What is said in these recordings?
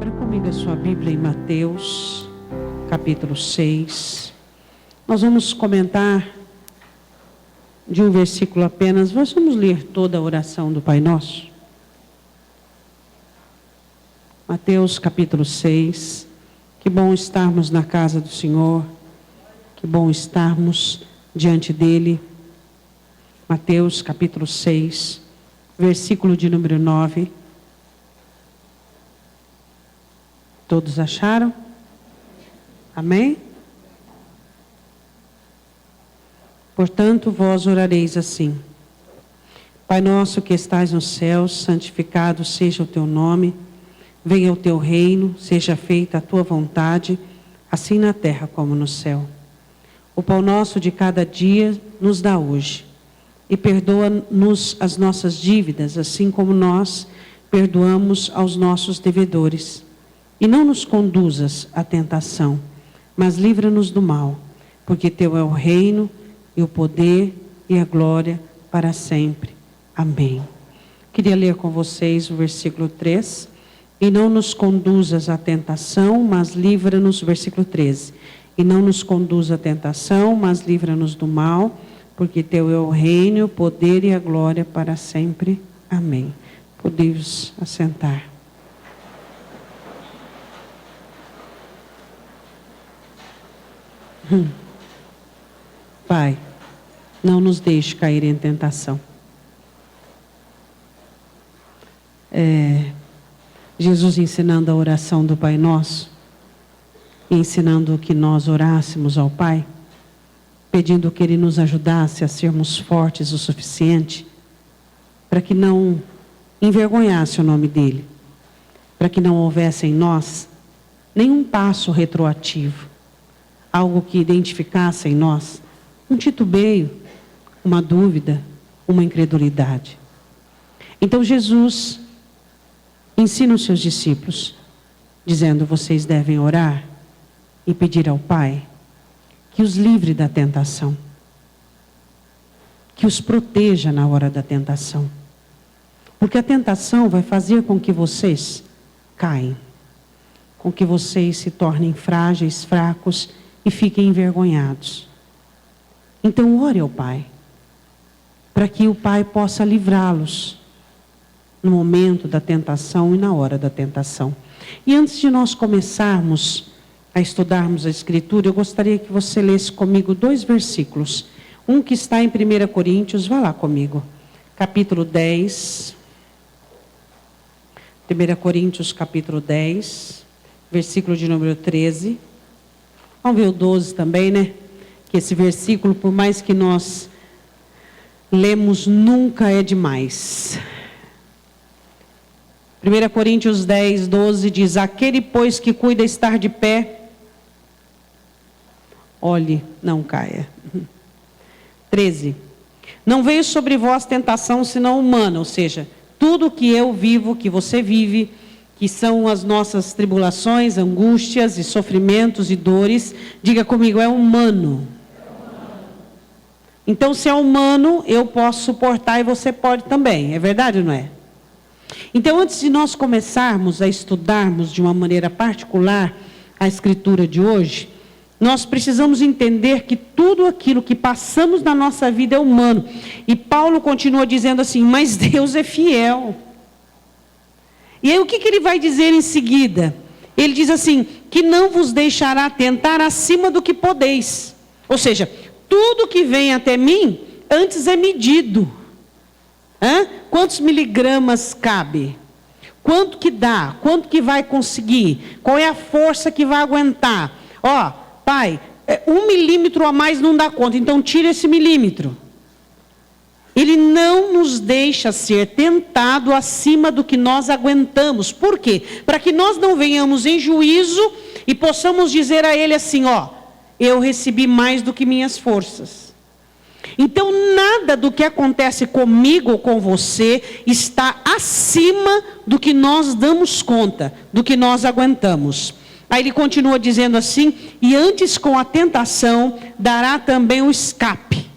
Abra comigo a sua Bíblia em Mateus, capítulo 6. Nós vamos comentar de um versículo apenas. Nós vamos ler toda a oração do Pai Nosso. Mateus, capítulo 6. Que bom estarmos na casa do Senhor. Que bom estarmos diante dEle. Mateus, capítulo 6, versículo de número 9. Todos acharam? Amém? Portanto, vós orareis assim: Pai nosso que estais nos céus, santificado seja o teu nome. Venha o teu reino, seja feita a tua vontade, assim na terra como no céu. O pão nosso de cada dia nos dá hoje. E perdoa-nos as nossas dívidas, assim como nós perdoamos aos nossos devedores. E não nos conduzas à tentação, mas livra-nos do mal, porque teu é o reino, e o poder, e a glória para sempre. Amém. Queria ler com vocês o versículo 3. E não nos conduzas à tentação, mas livra-nos, versículo 13. E não nos conduza à tentação, mas livra-nos do mal, porque teu é o reino, o poder e a glória para sempre. Amém. Podemos assentar. Pai, não nos deixe cair em tentação. Jesus ensinando a oração do Pai Nosso, ensinando que nós orássemos ao Pai, pedindo que Ele nos ajudasse a sermos fortes o suficiente para que não envergonhasse o nome dEle, para que não houvesse em nós nenhum passo retroativo, algo que identificasse em nós um titubeio, uma dúvida, uma incredulidade. Então Jesus ensina os seus discípulos, dizendo: vocês devem orar e pedir ao Pai que os livre da tentação, que os proteja na hora da tentação. Porque a tentação vai fazer com que vocês caem, com que vocês se tornem frágeis, fracos e fiquem envergonhados. Então ore ao Pai, para que o Pai possa livrá-los no momento da tentação e na hora da tentação. E antes de nós começarmos a estudarmos a Escritura, eu gostaria que você lesse comigo 2 versículos. Um que está em 1 Coríntios, vá lá comigo. Capítulo 10. 1 Coríntios, capítulo 10, versículo de número 13. Vamos ver o 12 também, né? Que esse versículo, por mais que nós lemos, nunca é demais. 1 Coríntios 10, 12 diz: aquele, pois, que cuida estar de pé, olhe, não caia. 13. Não veio sobre vós tentação senão humana, ou seja, tudo que eu vivo, que você vive, que são as nossas tribulações, angústias e sofrimentos e dores, diga comigo, é humano. Então, se é humano, eu posso suportar e você pode também, é verdade ou não é? Então, antes de nós começarmos a estudarmos de uma maneira particular a Escritura de hoje, nós precisamos entender que tudo aquilo que passamos na nossa vida é humano. E Paulo continua dizendo assim: mas Deus é fiel. E aí o que ele vai dizer em seguida? Ele diz assim: que não vos deixará tentar acima do que podeis. Ou seja, tudo que vem até mim, antes é medido. Quantos miligramas cabe? Quanto que dá? Quanto que vai conseguir? Qual é a força que vai aguentar? Pai, 1 milímetro a mais não dá conta, então tira esse milímetro. Ele não nos deixa ser tentado acima do que nós aguentamos. Por quê? Para que nós não venhamos em juízo e possamos dizer a Ele assim: eu recebi mais do que minhas forças. Então, nada do que acontece comigo ou com você está acima do que nós damos conta, do que nós aguentamos. Aí ele continua dizendo assim: e antes com a tentação dará também o escape.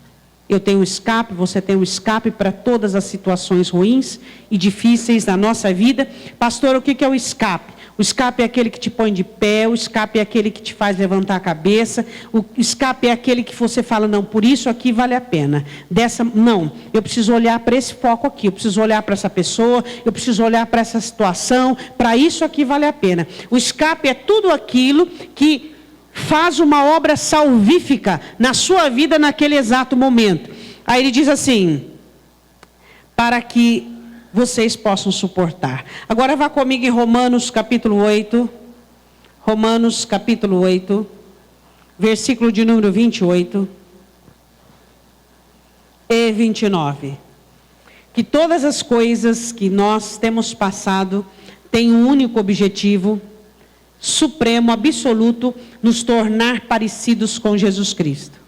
Eu tenho um escape, você tem um escape para todas as situações ruins e difíceis da nossa vida. Pastor, o que é o escape? O escape é aquele que te põe de pé, o escape é aquele que te faz levantar a cabeça, o escape é aquele que você fala, não, por isso aqui vale a pena. Não, eu preciso olhar para esse foco aqui, eu preciso olhar para essa pessoa, eu preciso olhar para essa situação, para isso aqui vale a pena. O escape é tudo aquilo que faz uma obra salvífica na sua vida naquele exato momento. Aí ele diz assim, para que vocês possam suportar. Agora vá comigo em Romanos capítulo 8. Romanos capítulo 8. Versículo de número 28 e 29. Que todas as coisas que nós temos passado têm um único objetivo, supremo, absoluto, nos tornar parecidos com Jesus Cristo.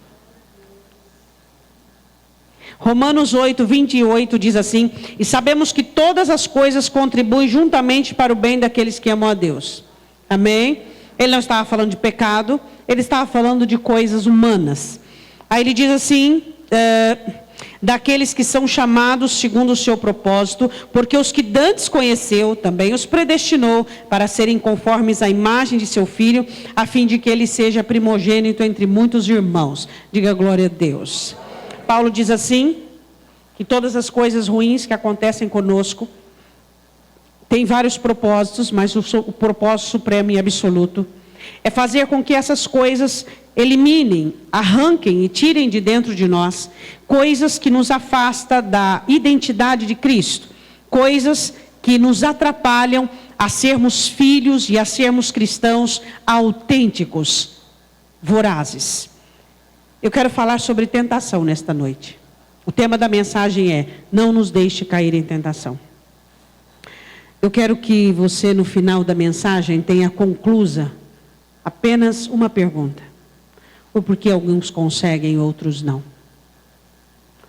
Romanos 8, 28 diz assim, e sabemos que todas as coisas contribuem juntamente para o bem daqueles que amam a Deus. Amém? Ele não estava falando de pecado, ele estava falando de coisas humanas. Aí ele diz assim, daqueles que são chamados segundo o seu propósito, porque os que dantes conheceu, também os predestinou para serem conformes à imagem de seu Filho, a fim de que ele seja primogênito entre muitos irmãos. Diga glória a Deus. Paulo diz assim, que todas as coisas ruins que acontecem conosco, tem vários propósitos, mas o propósito supremo e absoluto é fazer com que essas coisas eliminem, arranquem e tirem de dentro de nós coisas que nos afastam da identidade de Cristo, coisas que nos atrapalham a sermos filhos e a sermos cristãos autênticos, vorazes. Eu quero falar sobre tentação nesta noite. O tema da mensagem é, não nos deixe cair em tentação. Eu quero que você, no final da mensagem, tenha conclusa apenas uma pergunta. O porquê alguns conseguem e outros não.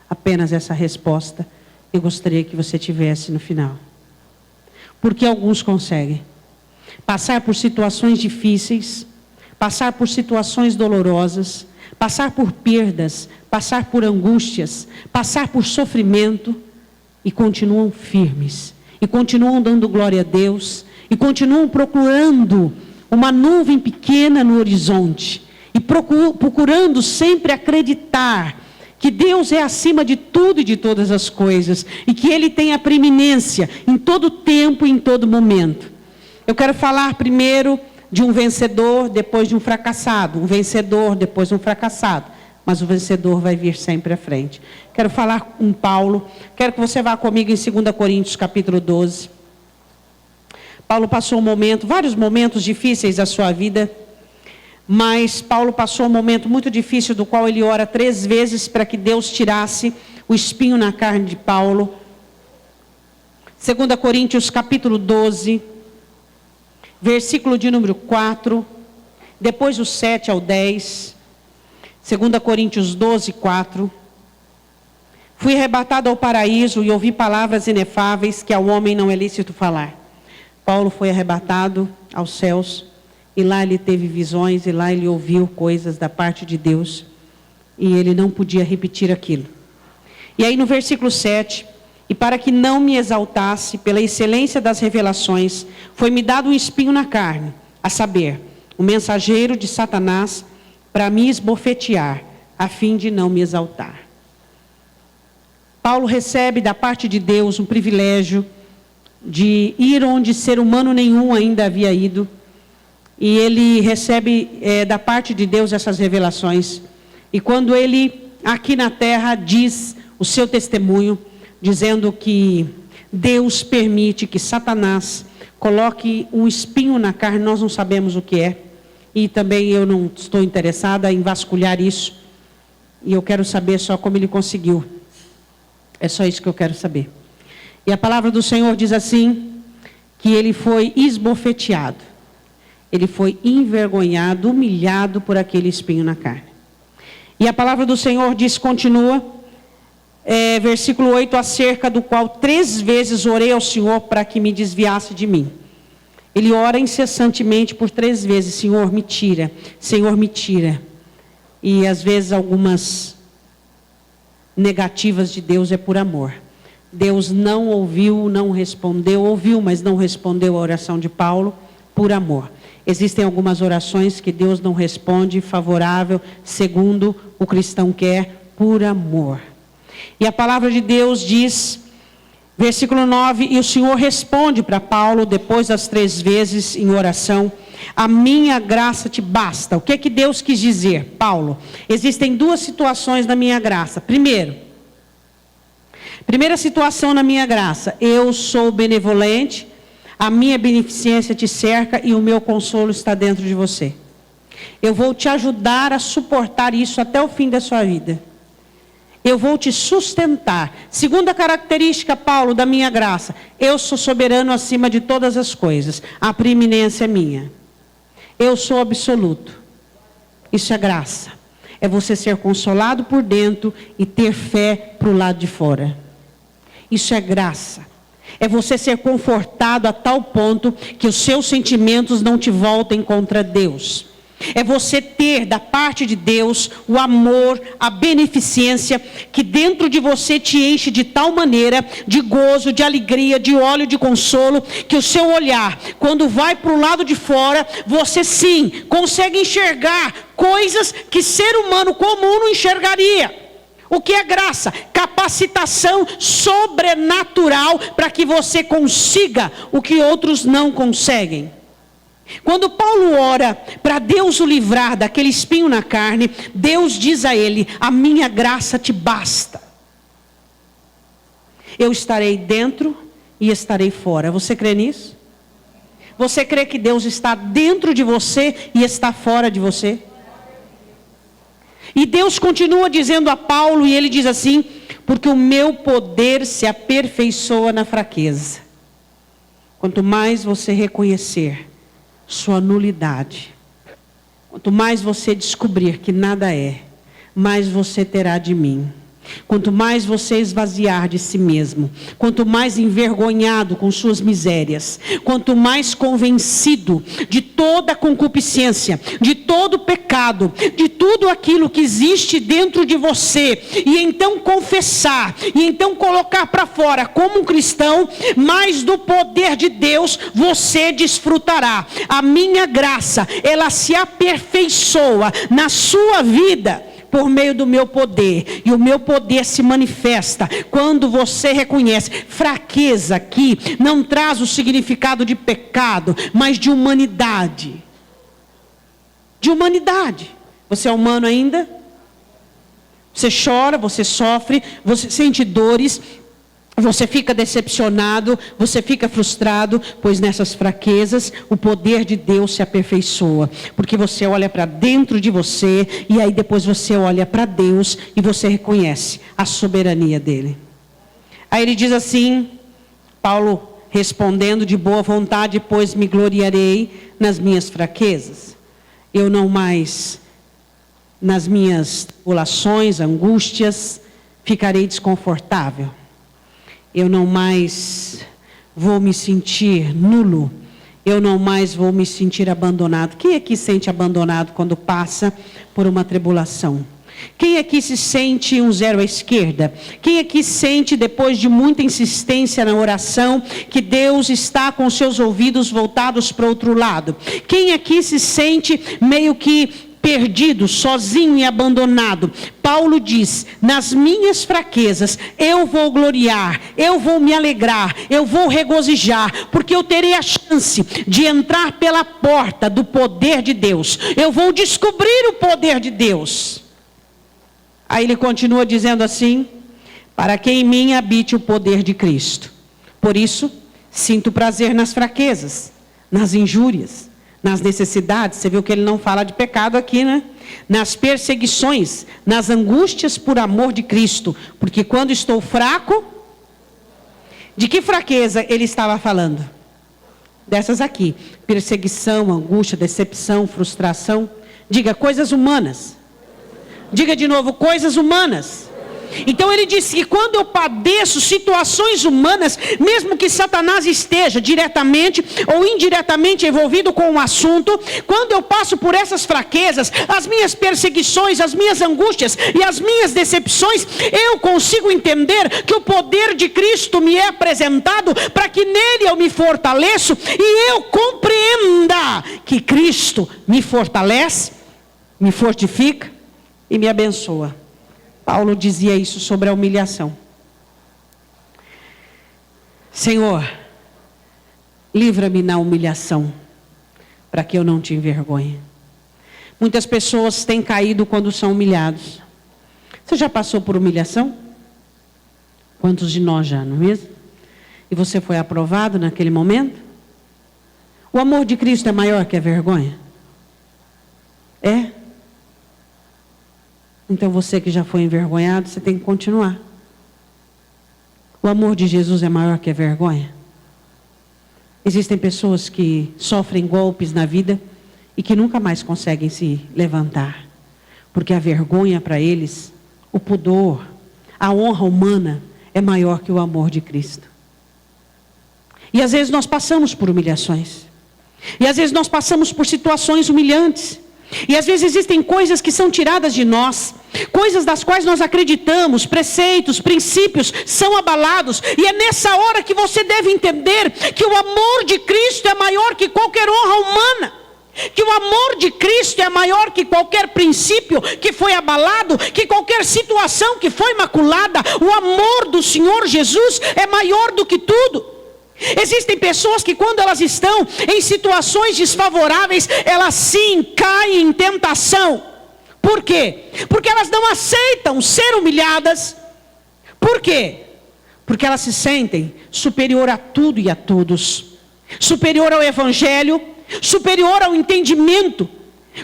Apenas essa resposta eu gostaria que você tivesse no final. Porque alguns conseguem passar por situações difíceis, passar por situações dolorosas, passar por perdas, passar por angústias, passar por sofrimento e continuam firmes, e continuam dando glória a Deus, e continuam procurando uma nuvem pequena no horizonte, e procurando sempre acreditar que Deus é acima de tudo e de todas as coisas, e que Ele tem a preeminência em todo tempo e em todo momento. Eu quero falar primeiro de um vencedor depois de um fracassado, um vencedor depois de um fracassado, mas o vencedor vai vir sempre à frente. Quero falar com Paulo, quero que você vá comigo em 2 Coríntios capítulo 12. Paulo passou vários momentos difíceis da sua vida, mas Paulo passou um momento muito difícil do qual ele ora 3 vezes para que Deus tirasse o espinho na carne de Paulo. 2 Coríntios capítulo 12, versículo de número 4, depois o 7 ao 10, 2 Coríntios 12, 4. Fui arrebatado ao paraíso e ouvi palavras inefáveis que ao homem não é lícito falar. Paulo foi arrebatado aos céus e lá ele teve visões e lá ele ouviu coisas da parte de Deus e ele não podia repetir aquilo. E aí no versículo 7... E para que não me exaltasse pela excelência das revelações, foi-me dado um espinho na carne, a saber, o mensageiro de Satanás, para me esbofetear, a fim de não me exaltar. Paulo recebe da parte de Deus um privilégio de ir onde ser humano nenhum ainda havia ido. E ele recebe da parte de Deus essas revelações. E quando ele, aqui na terra, diz o seu testemunho, dizendo que Deus permite que Satanás coloque um espinho na carne, nós não sabemos o que é, e também eu não estou interessada em vasculhar isso, e eu quero saber só como ele conseguiu, é só isso que eu quero saber. E a palavra do Senhor diz assim, que ele foi esbofeteado, ele foi envergonhado, humilhado por aquele espinho na carne. E a palavra do Senhor diz, continua, versículo 8, acerca do qual 3 vezes orei ao Senhor para que me desviasse de mim. Ele ora incessantemente por 3 vezes, Senhor me tira, Senhor me tira. E às vezes algumas negativas de Deus é por amor. Deus não ouviu, não respondeu, ouviu, mas não respondeu a oração de Paulo, por amor. Existem algumas orações que Deus não responde favorável, segundo o cristão quer, por amor. E a palavra de Deus diz, versículo 9, e o Senhor responde para Paulo, depois das 3 vezes em oração, a minha graça te basta. O que que Deus quis dizer? Paulo, existem 2 situações na minha graça. Primeira situação na minha graça, eu sou benevolente, a minha beneficência te cerca e o meu consolo está dentro de você. Eu vou te ajudar a suportar isso até o fim da sua vida. Eu vou te sustentar. Segunda característica, Paulo, da minha graça, eu sou soberano acima de todas as coisas. A preeminência é minha. Eu sou absoluto. Isso é graça. É você ser consolado por dentro e ter fé para o lado de fora. Isso é graça. É você ser confortado a tal ponto que os seus sentimentos não te voltem contra Deus. É você ter da parte de Deus o amor, a beneficência que dentro de você te enche de tal maneira de gozo, de alegria, de óleo de consolo, que o seu olhar, quando vai para o lado de fora, você sim consegue enxergar coisas que ser humano comum não enxergaria. O que é graça? Capacitação sobrenatural para que você consiga o que outros não conseguem. Quando Paulo ora para Deus o livrar daquele espinho na carne, Deus diz a ele, a minha graça te basta. Eu estarei dentro e estarei fora. Você crê nisso? Você crê que Deus está dentro de você e está fora de você? E Deus continua dizendo a Paulo, e ele diz assim, porque o meu poder se aperfeiçoa na fraqueza. Quanto mais você reconhecer sua nulidade, quanto mais você descobrir que nada é, mais você terá de mim. Quanto mais você esvaziar de si mesmo, quanto mais envergonhado com suas misérias, quanto mais convencido de toda a concupiscência, de todo o pecado, de tudo aquilo que existe dentro de você, e então confessar, e então colocar para fora como um cristão, mais do poder de Deus você desfrutará. A minha graça, ela se aperfeiçoa na sua vida, por meio do meu poder, e o meu poder se manifesta quando você reconhece. Fraqueza aqui não traz o significado de pecado, mas de humanidade. De humanidade. Você é humano ainda? Você chora, você sofre, você sente dores, você fica decepcionado, você fica frustrado, pois nessas fraquezas o poder de Deus se aperfeiçoa. Porque você olha para dentro de você, e aí depois você olha para Deus e você reconhece a soberania dele. Aí ele diz assim, Paulo respondendo de boa vontade, pois me gloriarei nas minhas fraquezas. Eu não mais, nas minhas tribulações, angústias, ficarei desconfortável. Eu não mais vou me sentir nulo. Eu não mais vou me sentir abandonado. Quem aqui se sente abandonado quando passa por uma tribulação? Quem aqui se sente um zero à esquerda? Quem aqui sente, depois de muita insistência na oração, que Deus está com seus ouvidos voltados para o outro lado? Quem aqui se sente meio que perdido, sozinho e abandonado? Paulo diz, nas minhas fraquezas eu vou gloriar, eu vou me alegrar, eu vou regozijar, porque eu terei a chance de entrar pela porta do poder de Deus. Eu vou descobrir o poder de Deus. Aí ele continua dizendo assim, para que em mim habite o poder de Cristo. Por isso, sinto prazer nas fraquezas, nas injúrias, nas necessidades. Você viu que ele não fala de pecado aqui, né? Nas perseguições, nas angústias por amor de Cristo. Porque quando estou fraco, de que fraqueza ele estava falando? Dessas aqui, perseguição, angústia, decepção, frustração. Diga, coisas humanas. Diga de novo, coisas humanas. Então ele disse que quando eu padeço situações humanas, mesmo que Satanás esteja diretamente ou indiretamente envolvido com o assunto, quando eu passo por essas fraquezas, as minhas perseguições, as minhas angústias e as minhas decepções, eu consigo entender que o poder de Cristo me é apresentado para que nele eu me fortaleço e eu compreenda que Cristo me fortalece, me fortifica e me abençoa. Paulo dizia isso sobre a humilhação. Senhor, livra-me na humilhação, para que eu não te envergonhe. Muitas pessoas têm caído quando são humilhados. Você já passou por humilhação? Quantos de nós já, não é mesmo? E você foi aprovado naquele momento? O amor de Cristo é maior que a vergonha? É? Então você que já foi envergonhado, você tem que continuar. O amor de Jesus é maior que a vergonha? Existem pessoas que sofrem golpes na vida e que nunca mais conseguem se levantar. Porque a vergonha para eles, o pudor, a honra humana é maior que o amor de Cristo. E às vezes nós passamos por humilhações. E às vezes nós passamos por situações humilhantes. E às vezes existem coisas que são tiradas de nós, coisas das quais nós acreditamos, preceitos, princípios são abalados. E é nessa hora que você deve entender que o amor de Cristo é maior que qualquer honra humana, que o amor de Cristo é maior que qualquer princípio que foi abalado, que qualquer situação que foi maculada. O amor do Senhor Jesus é maior do que tudo. Existem pessoas que quando elas estão em situações desfavoráveis, elas sim caem em tentação. Por quê? Porque elas não aceitam ser humilhadas. Por quê? Porque elas se sentem superior a tudo e a todos. Superior ao Evangelho, superior ao entendimento.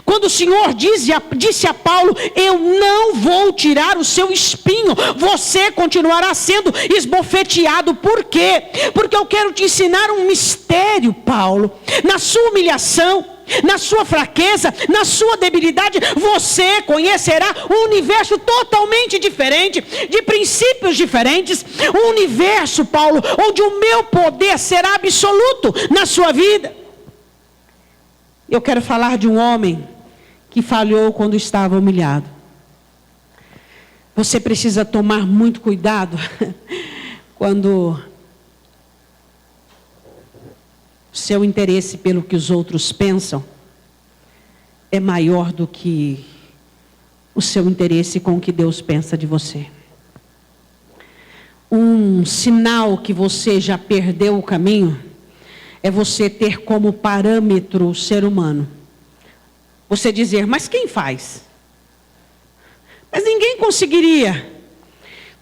Quando o Senhor disse a Paulo, eu não vou tirar o seu espinho, você continuará sendo esbofeteado. Por quê? Porque eu quero te ensinar um mistério, Paulo. Na sua humilhação, na sua fraqueza, na sua debilidade, você conhecerá um universo totalmente diferente, de princípios diferentes. Um universo, Paulo, onde o meu poder será absoluto na sua vida. Eu quero falar de um homem que falhou quando estava humilhado. Você precisa tomar muito cuidado quando seu interesse pelo que os outros pensam é maior do que o seu interesse com o que Deus pensa de você. Um sinal que você já perdeu o caminho é você ter como parâmetro o ser humano. Você dizer, mas quem faz? Mas ninguém conseguiria.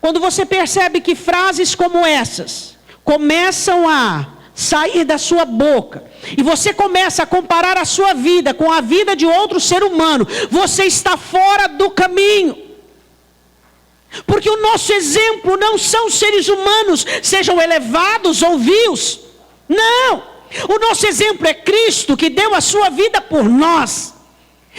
Quando você percebe que frases como essas começam a sair da sua boca, e você começa a comparar a sua vida com a vida de outro ser humano, você está fora do caminho. Porque o nosso exemplo não são seres humanos, sejam elevados ou vios. Não! O nosso exemplo é Cristo, que deu a sua vida por nós.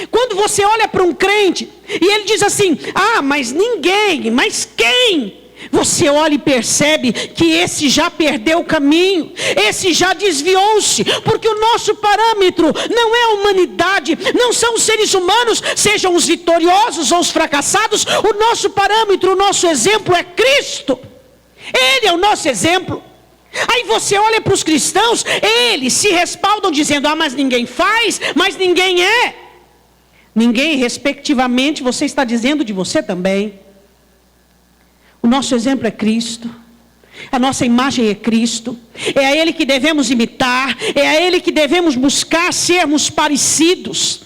Quando você olha para um crente e ele diz assim, mas ninguém, mas quem? Você olha e percebe que esse já perdeu o caminho, esse já desviou-se, porque o nosso parâmetro não é a humanidade, não são os seres humanos, sejam os vitoriosos ou os fracassados. O nosso parâmetro, o nosso exemplo é Cristo. Ele é o nosso exemplo. Aí você olha para os cristãos, eles se respaldam dizendo, mas ninguém faz, mas ninguém é. Ninguém, respectivamente, você está dizendo de você também. O nosso exemplo é Cristo. A nossa imagem é Cristo. É a Ele que devemos imitar. É a Ele que devemos buscar sermos parecidos.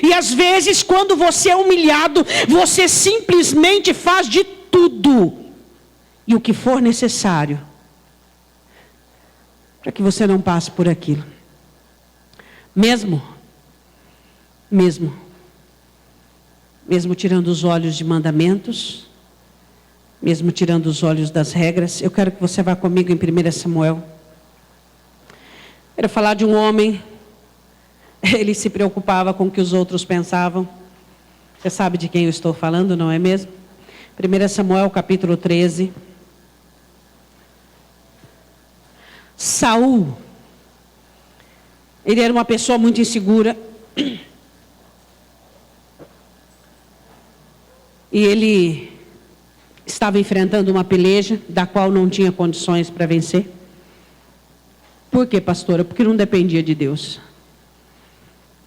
E às vezes, quando você é humilhado, você simplesmente faz de tudo. E o que for necessário, para que você não passe por aquilo. Mesmo tirando os olhos de mandamentos, mesmo tirando os olhos das regras, eu quero que você vá comigo em 1 Samuel. Quero falar de um homem, ele se preocupava com o que os outros pensavam. Você sabe de quem eu estou falando, não é mesmo? 1 Samuel capítulo 13. Saul, ele era uma pessoa muito insegura. E ele estava enfrentando uma peleja da qual não tinha condições para vencer. Por quê, pastora? Porque não dependia de Deus.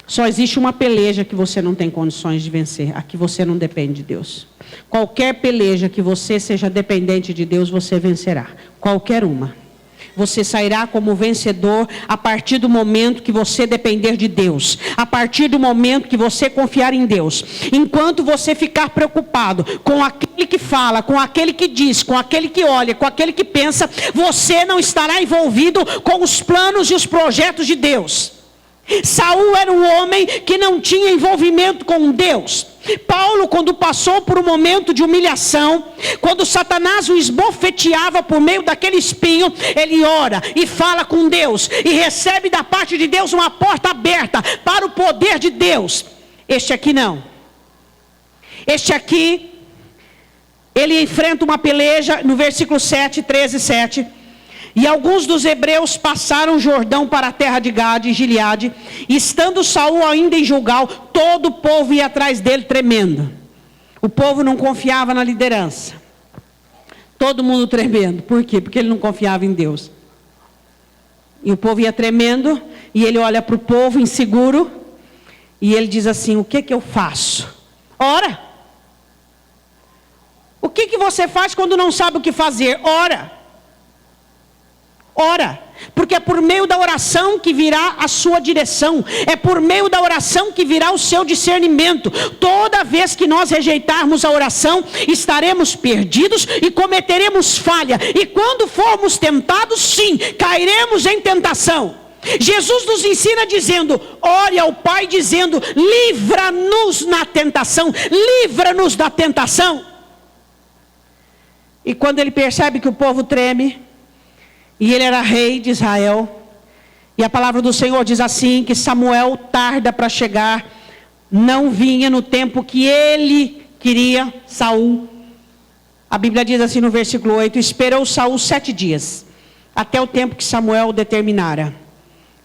Só existe uma peleja que você não tem condições de vencer. A que você não depende de Deus. Qualquer peleja que você seja dependente de Deus, você vencerá. Qualquer uma. Você sairá como vencedor a partir do momento que você depender de Deus. A partir do momento que você confiar em Deus. Enquanto você ficar preocupado com aquele que fala, com aquele que diz, com aquele que olha, com aquele que pensa, você não estará envolvido com os planos e os projetos de Deus. Saul era um homem que não tinha envolvimento com Deus. Paulo, quando passou por um momento de humilhação, quando Satanás o esbofeteava por meio daquele espinho, ele ora e fala com Deus e recebe da parte de Deus uma porta aberta para o poder de Deus. Este aqui não. Este aqui, ele enfrenta uma peleja no versículo 7, 13, 7. E alguns dos hebreus passaram o Jordão para a terra de Gade e Gileade. E estando Saul ainda em Gilgal, todo o povo ia atrás dele tremendo. O povo não confiava na liderança. Todo mundo tremendo. Por quê? Porque ele não confiava em Deus. E o povo ia tremendo. E ele olha para o povo inseguro. E ele diz assim: o que eu faço? Ora. O que você faz quando não sabe o que fazer? Ora. Ora, porque é por meio da oração que virá a sua direção, é por meio da oração que virá o seu discernimento. Toda vez que nós rejeitarmos a oração, estaremos perdidos e cometeremos falha, e quando formos tentados, sim, cairemos em tentação. Jesus nos ensina dizendo: ore ao Pai dizendo: livra-nos na tentação, livra-nos da tentação. E quando ele percebe que o povo treme, e ele era rei de Israel, e a palavra do Senhor diz assim, que Samuel tarda para chegar, não vinha no tempo que ele queria, Saul. A Bíblia diz assim no versículo 8, esperou Saul 7 dias, até o tempo que Samuel determinara.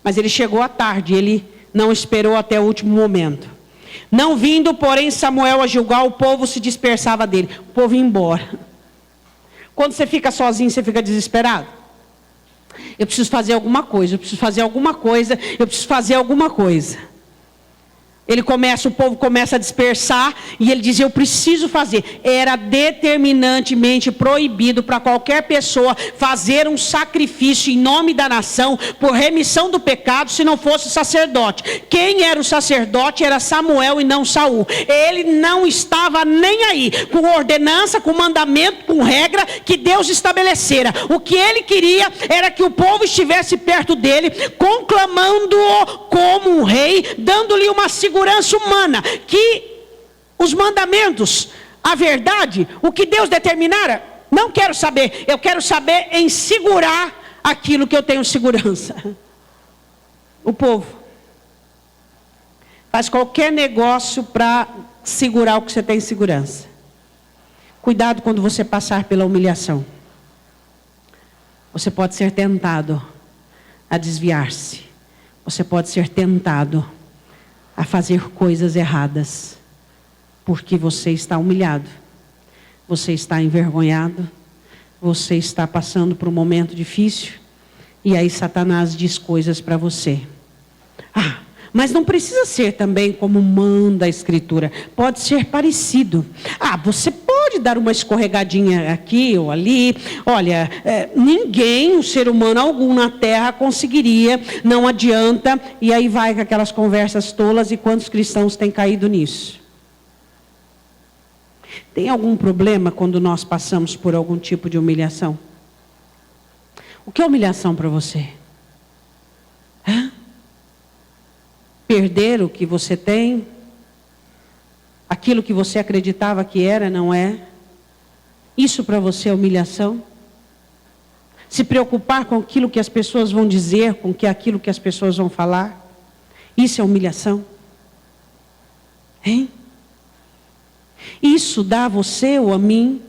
Mas ele chegou à tarde, ele não esperou até o último momento. Não vindo, porém, Samuel a Gilgal, o povo se dispersava dele, o povo ia embora. Quando você fica sozinho, você fica desesperado. Eu preciso fazer alguma coisa, eu preciso fazer alguma coisa, eu preciso fazer alguma coisa. O povo começa a dispersar, e ele diz: eu preciso fazer. Era determinantemente proibido para qualquer pessoa fazer um sacrifício em nome da nação, por remissão do pecado, se não fosse sacerdote. Quem era o sacerdote era Samuel e não Saul. Ele não estava nem aí, com ordenança, com mandamento, com regra que Deus estabelecera. O que ele queria era que o povo estivesse perto dele, conclamando-o como um rei, dando-lhe uma segurança humana, que os mandamentos, a verdade, o que Deus determinara, não quero saber. Eu quero saber em segurar aquilo que eu tenho segurança. O povo faz qualquer negócio para segurar o que você tem segurança. Cuidado quando você passar pela humilhação. Você pode ser tentado a desviar-se. Você pode ser tentado a fazer coisas erradas, porque você está humilhado, você está envergonhado, você está passando por um momento difícil, e aí Satanás diz coisas para você. Mas não precisa ser também como manda a Escritura, pode ser parecido. Você pode dar uma escorregadinha aqui ou ali. Olha, ninguém, um ser humano algum na terra conseguiria, não adianta. E aí vai com aquelas conversas tolas, e quantos cristãos têm caído nisso? Tem algum problema quando nós passamos por algum tipo de humilhação? O que é humilhação para você? Perder o que você tem? Aquilo que você acreditava que era, não é? Isso para você é humilhação? Se preocupar com aquilo que as pessoas vão dizer, com aquilo que as pessoas vão falar? Isso é humilhação? Hein? Isso dá a você ou a mim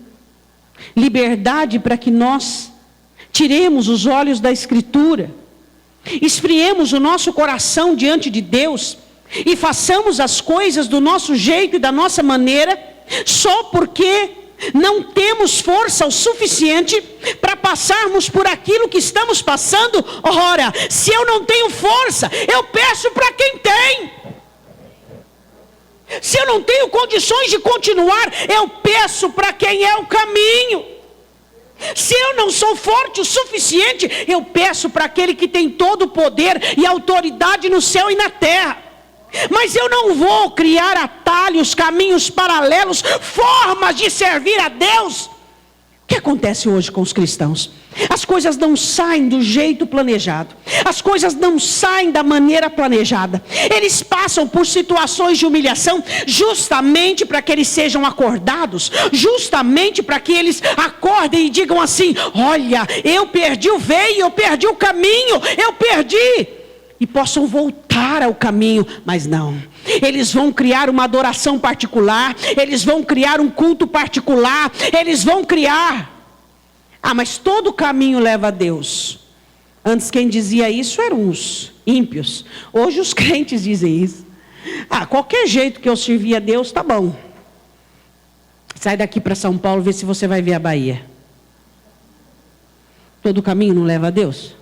liberdade para que nós tiremos os olhos da Escritura, esfriemos o nosso coração diante de Deus e façamos as coisas do nosso jeito e da nossa maneira, só porque não temos força o suficiente para passarmos por aquilo que estamos passando. Ora, se eu não tenho força, eu peço para quem tem. Se eu não tenho condições de continuar, eu peço para quem é o caminho. Se eu não sou forte o suficiente, eu peço para aquele que tem todo o poder e autoridade no céu e na terra. Mas eu não vou criar atalhos, caminhos paralelos, formas de servir a Deus. O que acontece hoje com os cristãos? As coisas não saem do jeito planejado. As coisas não saem da maneira planejada. Eles passam por situações de humilhação justamente para que eles sejam acordados, justamente para que eles acordem e digam assim: olha, eu perdi o veio, eu perdi o caminho, eu perdi. E possam voltar ao caminho, mas não. Eles vão criar uma adoração particular, eles vão criar um culto particular, eles vão criar. Mas todo caminho leva a Deus. Antes quem dizia isso eram os ímpios. Hoje os crentes dizem isso. Qualquer jeito que eu servir a Deus, tá bom. Sai daqui para São Paulo, vê se você vai ver a Bahia. Todo caminho não leva a Deus?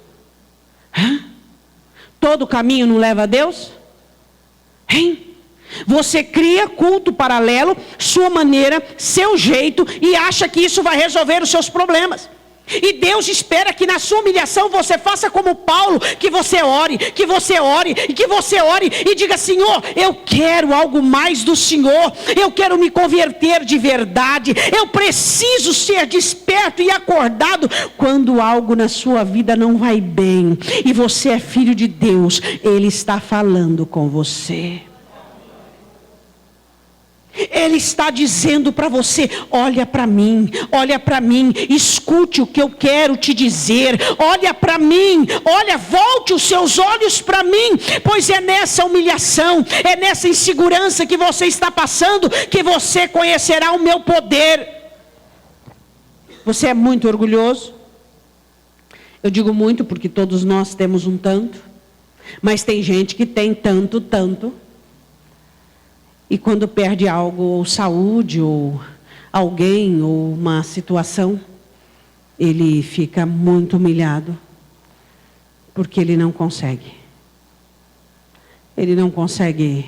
Todo caminho não leva a Deus? Hein? Você cria culto paralelo, sua maneira, seu jeito, e acha que isso vai resolver os seus problemas. E Deus espera que na sua humilhação você faça como Paulo, que você ore, que você ore, e que você ore, e diga: Senhor, eu quero algo mais do Senhor, eu quero me converter de verdade, eu preciso ser desperto e acordado. Quando algo na sua vida não vai bem, e você é filho de Deus, Ele está falando com você. Ele está dizendo para você: olha para mim, escute o que eu quero te dizer, olha para mim, volte os seus olhos para mim, pois é nessa humilhação, é nessa insegurança que você está passando, que você conhecerá o meu poder. Você é muito orgulhoso? Eu digo muito porque todos nós temos um tanto, mas tem gente que tem tanto, e quando perde algo, ou saúde, ou alguém, ou uma situação, ele fica muito humilhado, porque ele não consegue. Ele não consegue.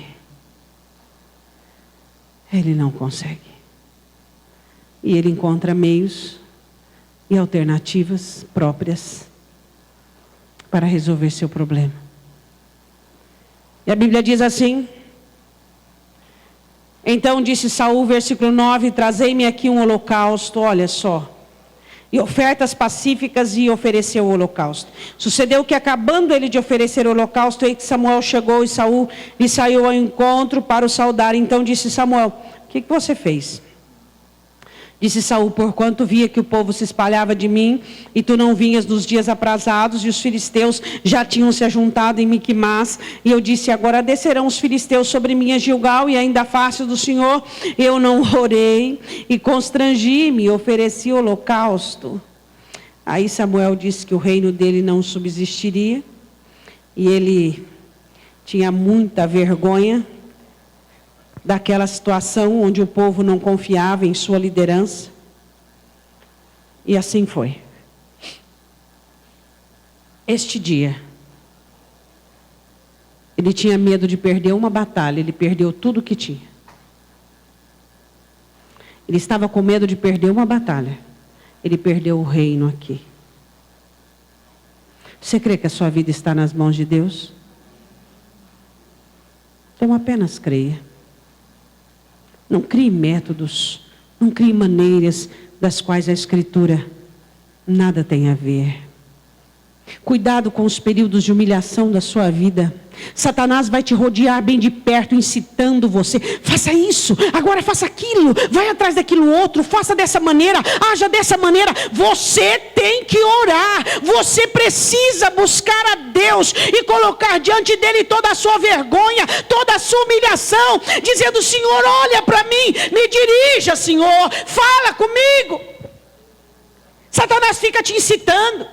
E ele encontra meios e alternativas próprias para resolver seu problema. E a Bíblia diz assim: então disse Saul, versículo 9, trazei-me aqui um holocausto, olha só, e ofertas pacíficas, e ofereceu o holocausto. Sucedeu que, acabando ele de oferecer o holocausto, eis que Samuel chegou, e Saul lhe saiu ao encontro para o saudar. Então disse Samuel: o que você fez? Disse Saul: porquanto via que o povo se espalhava de mim, e tu não vinhas nos dias aprazados, e os filisteus já tinham se ajuntado em Miquimás, e eu disse: agora descerão os filisteus sobre mim a Gilgal, e ainda a face do Senhor eu não orei, e constrangi-me, e ofereci holocausto. Aí Samuel disse que o reino dele não subsistiria, e ele tinha muita vergonha daquela situação onde o povo não confiava em sua liderança. E assim foi. Este dia, ele tinha medo de perder uma batalha, ele perdeu tudo o que tinha. Ele estava com medo de perder uma batalha, ele perdeu o reino aqui. Você crê que a sua vida está nas mãos de Deus? Então apenas creia. Não crie métodos, não crie maneiras das quais a Escritura nada tem a ver. Cuidado com os períodos de humilhação da sua vida. Satanás vai te rodear bem de perto, incitando você. Faça isso, agora faça aquilo, vai atrás daquilo outro, faça dessa maneira, haja dessa maneira. Você tem que orar, você precisa buscar a Deus e colocar diante dele toda a sua vergonha, toda a sua humilhação, dizendo: Senhor, olha para mim, me dirija, Senhor, fala comigo. Satanás fica te incitando,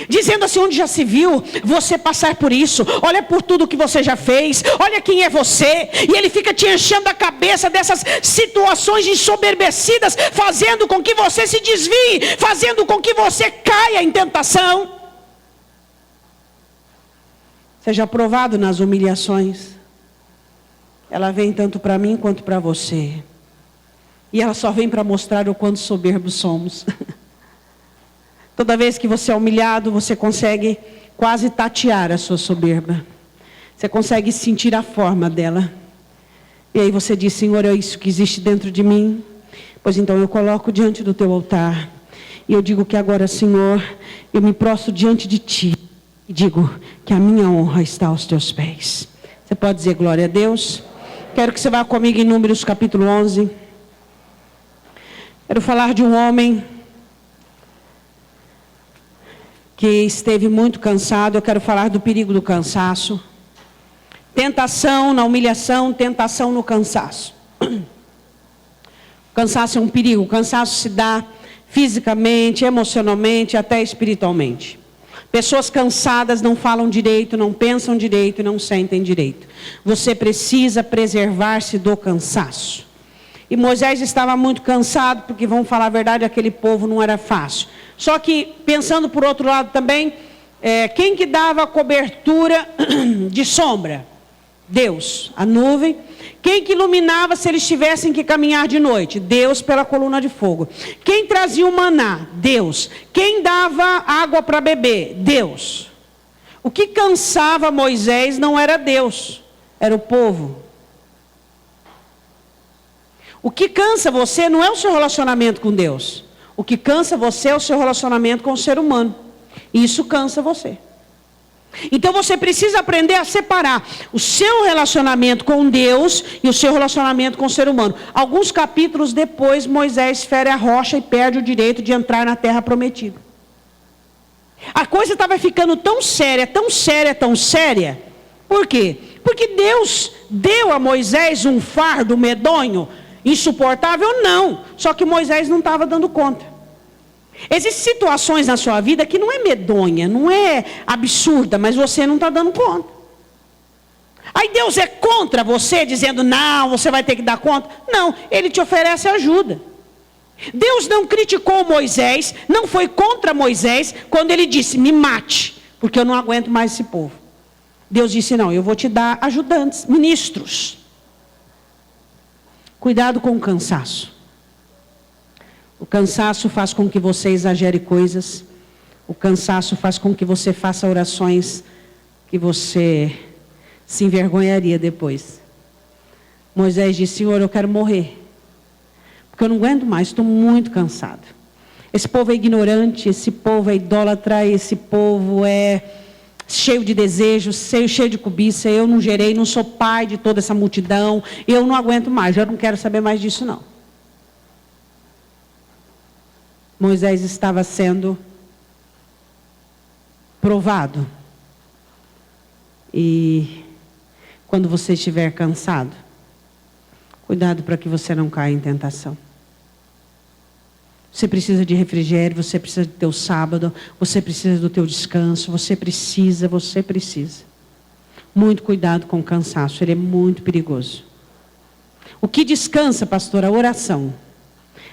dizendo assim: onde já se viu você passar por isso? Olha por tudo que você já fez, olha quem é você. E ele fica te enchendo a cabeça dessas situações ensoberbecidas, fazendo com que você se desvie, fazendo com que você caia em tentação. Seja provado nas humilhações. Ela vem tanto para mim quanto para você. E ela só vem para mostrar o quanto soberbos somos. Toda vez que você é humilhado, você consegue quase tatear a sua soberba. Você consegue sentir a forma dela. E aí você diz: Senhor, é isso que existe dentro de mim? Pois então eu coloco diante do teu altar. E eu digo que agora, Senhor, eu me prostro diante de ti. E digo que a minha honra está aos teus pés. Você pode dizer glória a Deus? Quero que você vá comigo em Números capítulo 11. Quero falar de um homem que esteve muito cansado. Eu quero falar do perigo do cansaço. Tentação na humilhação, tentação no cansaço. O cansaço é um perigo. O cansaço se dá fisicamente, emocionalmente, até espiritualmente. Pessoas cansadas não falam direito, não pensam direito e não sentem direito. Você precisa preservar-se do cansaço. E Moisés estava muito cansado, porque, vamos falar a verdade, aquele povo não era fácil. Só que, pensando por outro lado também, quem que dava cobertura de sombra? Deus, a nuvem. Quem que iluminava se eles tivessem que caminhar de noite? Deus, pela coluna de fogo. Quem trazia o maná? Deus. Quem dava água para beber? Deus. O que cansava Moisés não era Deus, era o povo. O que cansa você não é o seu relacionamento com Deus. O que cansa você é o seu relacionamento com o ser humano. Isso cansa você. Então você precisa aprender a separar o seu relacionamento com Deus e o seu relacionamento com o ser humano. Alguns capítulos depois, Moisés fere a rocha e perde o direito de entrar na terra prometida. A coisa estava ficando tão séria, tão séria, tão séria. Por quê? Porque Deus deu a Moisés um fardo medonho, insuportável? Não. Só que Moisés não estava dando conta. Existem situações na sua vida que não é medonha, não é absurda, mas você não está dando conta. Aí Deus é contra você, dizendo: não, você vai ter que dar conta. Não, Ele te oferece ajuda. Deus não criticou Moisés, não foi contra Moisés, quando ele disse: me mate, porque eu não aguento mais esse povo. Deus disse: não, eu vou te dar ajudantes, ministros. Cuidado com o cansaço. O cansaço faz com que você exagere coisas. O cansaço faz com que você faça orações que você se envergonharia depois. Moisés disse: Senhor, eu quero morrer, porque eu não aguento mais, estou muito cansado. Esse povo é ignorante, esse povo é idólatra, esse povo é cheio de desejos, cheio de cobiça. Eu não gerei, não sou pai de toda essa multidão. Eu não aguento mais, eu não quero saber mais disso não. Moisés estava sendo provado. E quando você estiver cansado, cuidado para que você não caia em tentação. Você precisa de refrigério, você precisa do teu sábado, você precisa do teu descanso, você precisa. Muito cuidado com o cansaço, ele é muito perigoso. O que descansa, pastor? A oração.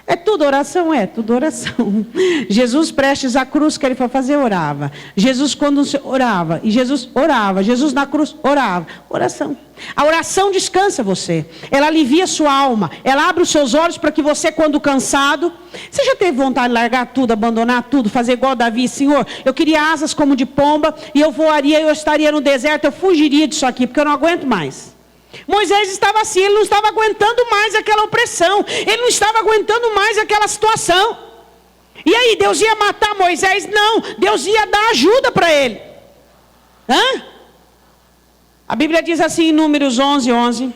É tudo oração? É tudo oração. Jesus prestes à cruz, que ele foi fazer, orava. Jesus quando orava, e Jesus orava. Jesus na cruz orava. Oração. A oração descansa você. Ela alivia a sua alma. Ela abre os seus olhos para que você, quando cansado... Você já teve vontade de largar tudo, abandonar tudo, fazer igual Davi? Senhor, eu queria asas como de pomba, e eu voaria, eu estaria no deserto, eu fugiria disso aqui, porque eu não aguento mais. Moisés estava assim, ele não estava aguentando mais aquela opressão, ele não estava aguentando mais aquela situação. E aí, Deus ia matar Moisés? Não, Deus ia dar ajuda para ele. A Bíblia diz assim em Números 11:11.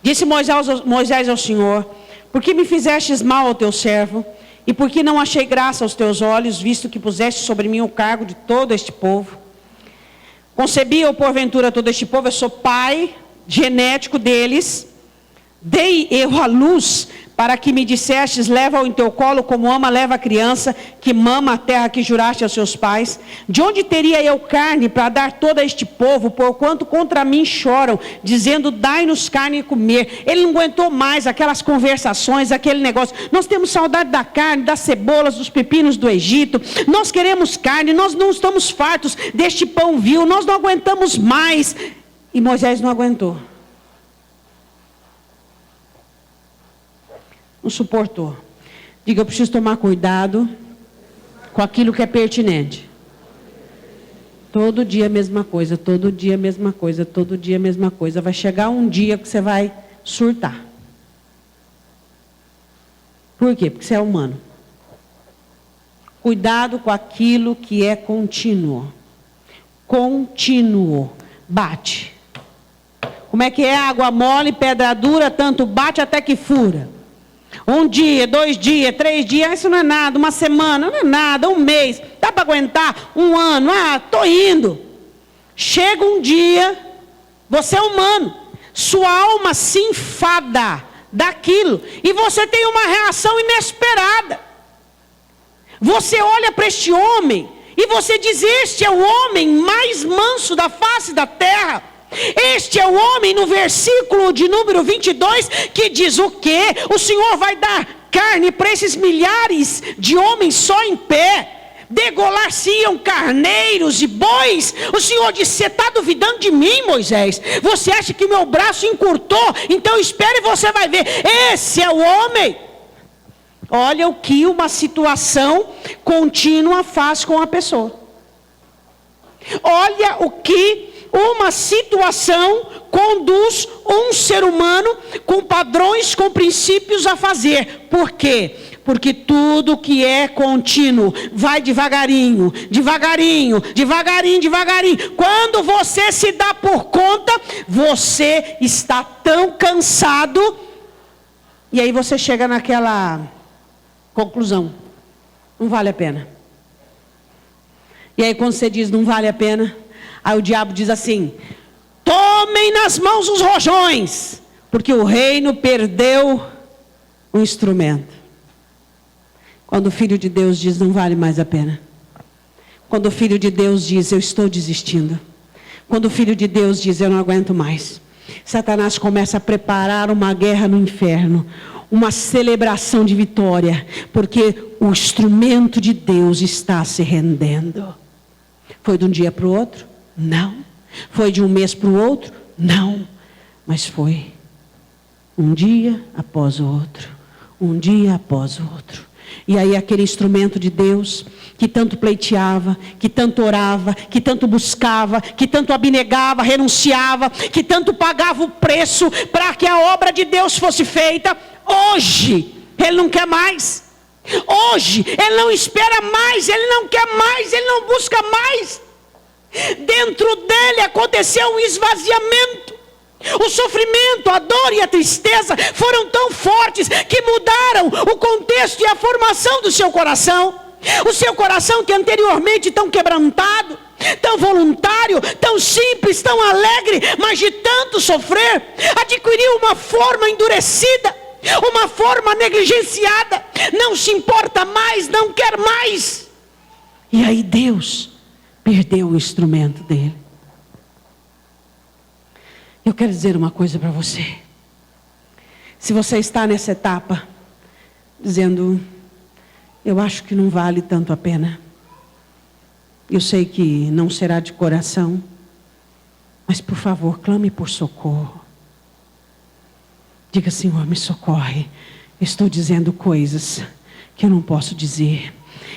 Disse Moisés ao Senhor: por que me fizestes mal ao teu servo? E por que não achei graça aos teus olhos, visto que puseste sobre mim o cargo de todo este povo? Concebi eu porventura todo este povo? Eu sou pai genético deles. Dei eu a luz para que me dissestes: leva-o em teu colo como ama leva a criança que mama a terra que juraste aos seus pais. De onde teria eu carne para dar todo a este povo, porquanto contra mim choram, dizendo: dai-nos carne e comer. Ele não aguentou mais aquelas conversações, aquele negócio. Nós temos saudade da carne, das cebolas, dos pepinos do Egito. Nós queremos carne, nós não estamos fartos deste pão vil, nós não aguentamos mais. E Moisés não aguentou. Não suportou. Diga: eu preciso tomar cuidado com aquilo que é pertinente. Todo dia a mesma coisa, todo dia a mesma coisa, todo dia a mesma coisa. Vai chegar um dia que você vai surtar. Por quê? Porque você é humano. Cuidado com aquilo que é contínuo. Contínuo. Bate. Como é que é? Água mole, pedra dura, tanto bate até que fura. Um dia, 2 dias, 3 dias, isso não é nada. Uma semana, não é nada. Um mês, dá para aguentar? Um ano, estou indo. Chega um dia, você é humano, sua alma se enfada daquilo, e você tem uma reação inesperada. Você olha para este homem, e você diz: este é o homem mais manso da face da terra. Este é o homem, no versículo de número 22, que diz o quê? O Senhor vai dar carne para esses milhares de homens só em pé. Degolar-se-iam carneiros e bois. O Senhor disse: você está duvidando de mim, Moisés? Você acha que o meu braço encurtou? Então espere e você vai ver. Esse é o homem. Olha o que uma situação contínua faz com a pessoa. Olha o que uma situação conduz um ser humano com padrões, com princípios a fazer. Por quê? Porque tudo que é contínuo vai devagarinho, devagarinho, devagarinho, devagarinho. Quando você se dá por conta, você está tão cansado, e aí você chega naquela conclusão: não vale a pena. E aí quando você diz não vale a pena, aí o diabo diz assim: tomem nas mãos os rojões, porque o reino perdeu o instrumento. Quando o Filho de Deus diz não vale mais a pena. Quando o Filho de Deus diz eu estou desistindo. Quando o Filho de Deus diz eu não aguento mais. Satanás começa a preparar uma guerra no inferno. Uma celebração de vitória. Porque o instrumento de Deus está se rendendo. Foi de um dia para o outro? Não. Foi de um mês para o outro? Não. Mas foi um dia após o outro. Um dia após o outro. E aí aquele instrumento de Deus, que tanto pleiteava, que tanto orava, que tanto buscava, que tanto abnegava, renunciava, que tanto pagava o preço para que a obra de Deus fosse feita, hoje ele não quer mais. Hoje ele não espera mais, ele não quer mais, ele não busca mais. Dentro dele aconteceu um esvaziamento. O sofrimento, a dor e a tristeza foram tão fortes que mudaram o contexto e a formação do seu coração. O seu coração que anteriormente tão quebrantado, tão voluntário, tão simples, tão alegre, mas de tanto sofrer, adquiriu uma forma endurecida, uma forma negligenciada, não se importa mais, não quer mais. E aí Deus perdeu o instrumento dele. Eu quero dizer uma coisa para você. Se você está nessa etapa, dizendo, eu acho que não vale tanto a pena. Eu sei que não será de coração, mas por favor, clame por socorro. Diga: Senhor, me socorre. Estou dizendo coisas que eu não posso dizer.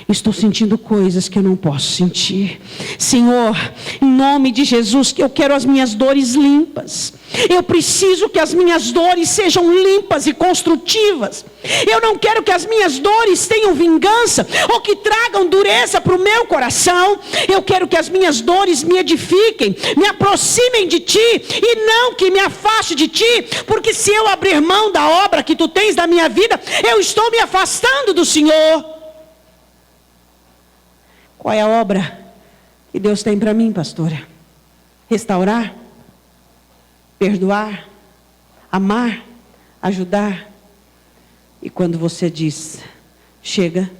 Estou sentindo coisas que eu não posso sentir. Senhor, em nome de Jesus, que eu quero as minhas dores limpas. Eu preciso que as minhas dores sejam limpas e construtivas. Eu não quero que as minhas dores tenham vingança ou que tragam dureza para o meu coração. Eu quero que as minhas dores me edifiquem, me aproximem de Ti e não que me afaste de Ti, porque se eu abrir mão da obra que Tu tens na minha vida, eu estou me afastando do Senhor. Qual é a obra que Deus tem para mim, pastora? Restaurar, perdoar, amar, ajudar. E quando você diz, chega.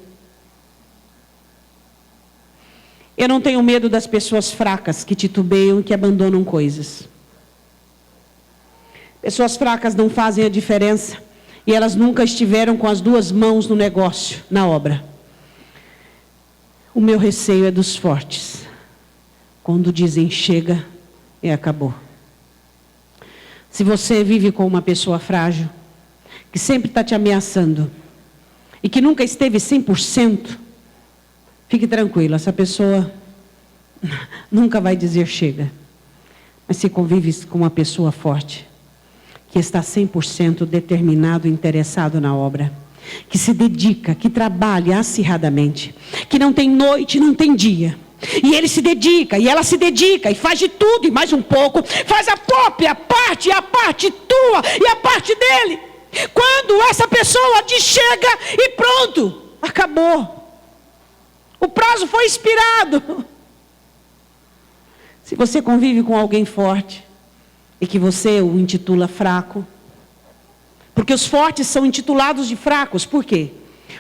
Eu não tenho medo das pessoas fracas que titubeiam e que abandonam coisas. Pessoas fracas não fazem a diferença e elas nunca estiveram com as duas mãos no negócio, na obra. O meu receio é dos fortes. Quando dizem chega, e acabou. Se você vive com uma pessoa frágil, que sempre está te ameaçando, e que nunca esteve 100%, fique tranquilo, essa pessoa nunca vai dizer chega. Mas se convive com uma pessoa forte, que está 100% determinado e interessado na obra, que se dedica, que trabalha acirradamente, que não tem noite, não tem dia, e ele se dedica, e ela se dedica, e faz de tudo, e mais um pouco, faz a própria parte, e a parte tua, e a parte dele. Quando essa pessoa diz chega, e pronto, acabou. O prazo foi expirado. Se você convive com alguém forte, e que você o intitula fraco, porque os fortes são intitulados de fracos, por quê?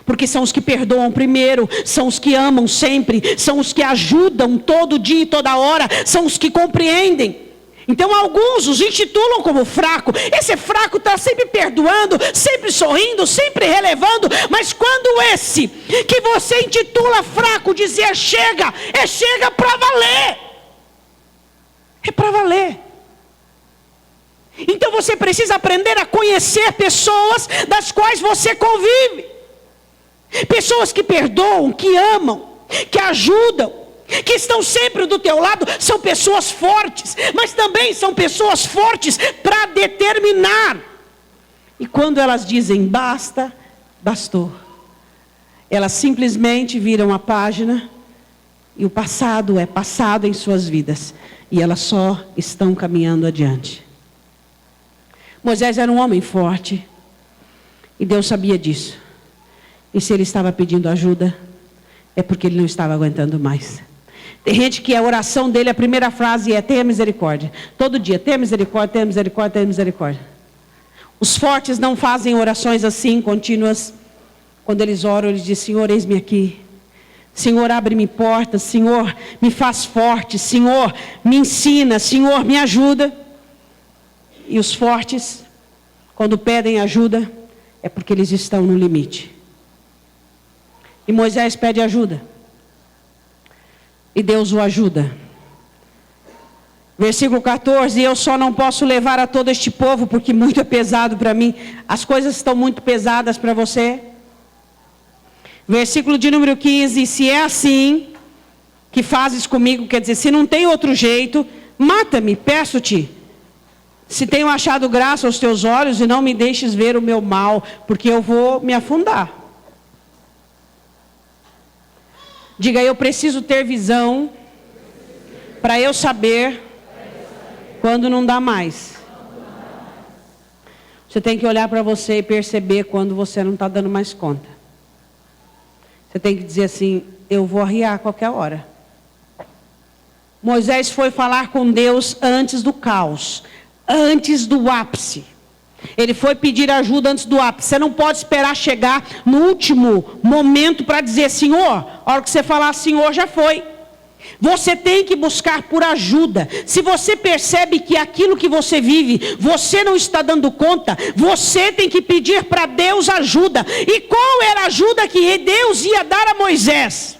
Porque são os que perdoam primeiro, são os que amam sempre, são os que ajudam todo dia e toda hora, são os que compreendem. Então alguns os intitulam como fraco. Esse fraco está sempre perdoando, sempre sorrindo, sempre relevando. Mas quando esse que você intitula fraco dizer chega, é chega para valer. É para valer. Então você precisa aprender a conhecer pessoas das quais você convive. Pessoas que perdoam, que amam, que ajudam, que estão sempre do teu lado. São pessoas fortes, mas também são pessoas fortes para determinar. E quando elas dizem basta, bastou. Elas simplesmente viram a página e o passado é passado em suas vidas. E elas só estão caminhando adiante. Moisés era um homem forte, e Deus sabia disso. E se ele estava pedindo ajuda, é porque ele não estava aguentando mais. Tem gente que a oração dele, a primeira frase é tenha misericórdia. Todo dia, tenha misericórdia, tenha misericórdia, tenha misericórdia. Os fortes não fazem orações assim, contínuas. Quando eles oram, eles dizem, Senhor, eis-me aqui. Senhor, abre-me portas. Senhor, me faz forte. Senhor, me ensina. Senhor, me ajuda. E os fortes, quando pedem ajuda, é porque eles estão no limite. E Moisés pede ajuda. E Deus o ajuda. Versículo 14, eu só não posso levar a todo este povo, porque muito é pesado para mim. As coisas estão muito pesadas para você. Versículo de número 15, se é assim que fazes comigo, quer dizer, se não tem outro jeito, mata-me, peço-te. Se tenho achado graça aos teus olhos e não me deixes ver o meu mal, porque eu vou me afundar. Diga, eu preciso ter visão para eu saber quando não dá mais. Você tem que olhar para você e perceber quando você não está dando mais conta. Você tem que dizer assim, eu vou arriar a qualquer hora. Moisés foi falar com Deus antes do caos, antes do ápice. Ele foi pedir ajuda antes do ápice. Você não pode esperar chegar no último momento para dizer, Senhor, a hora que você falar, Senhor, já foi. Você tem que buscar por ajuda. Se você percebe que aquilo que você vive, você não está dando conta, você tem que pedir para Deus ajuda. E qual era a ajuda que Deus ia dar a Moisés?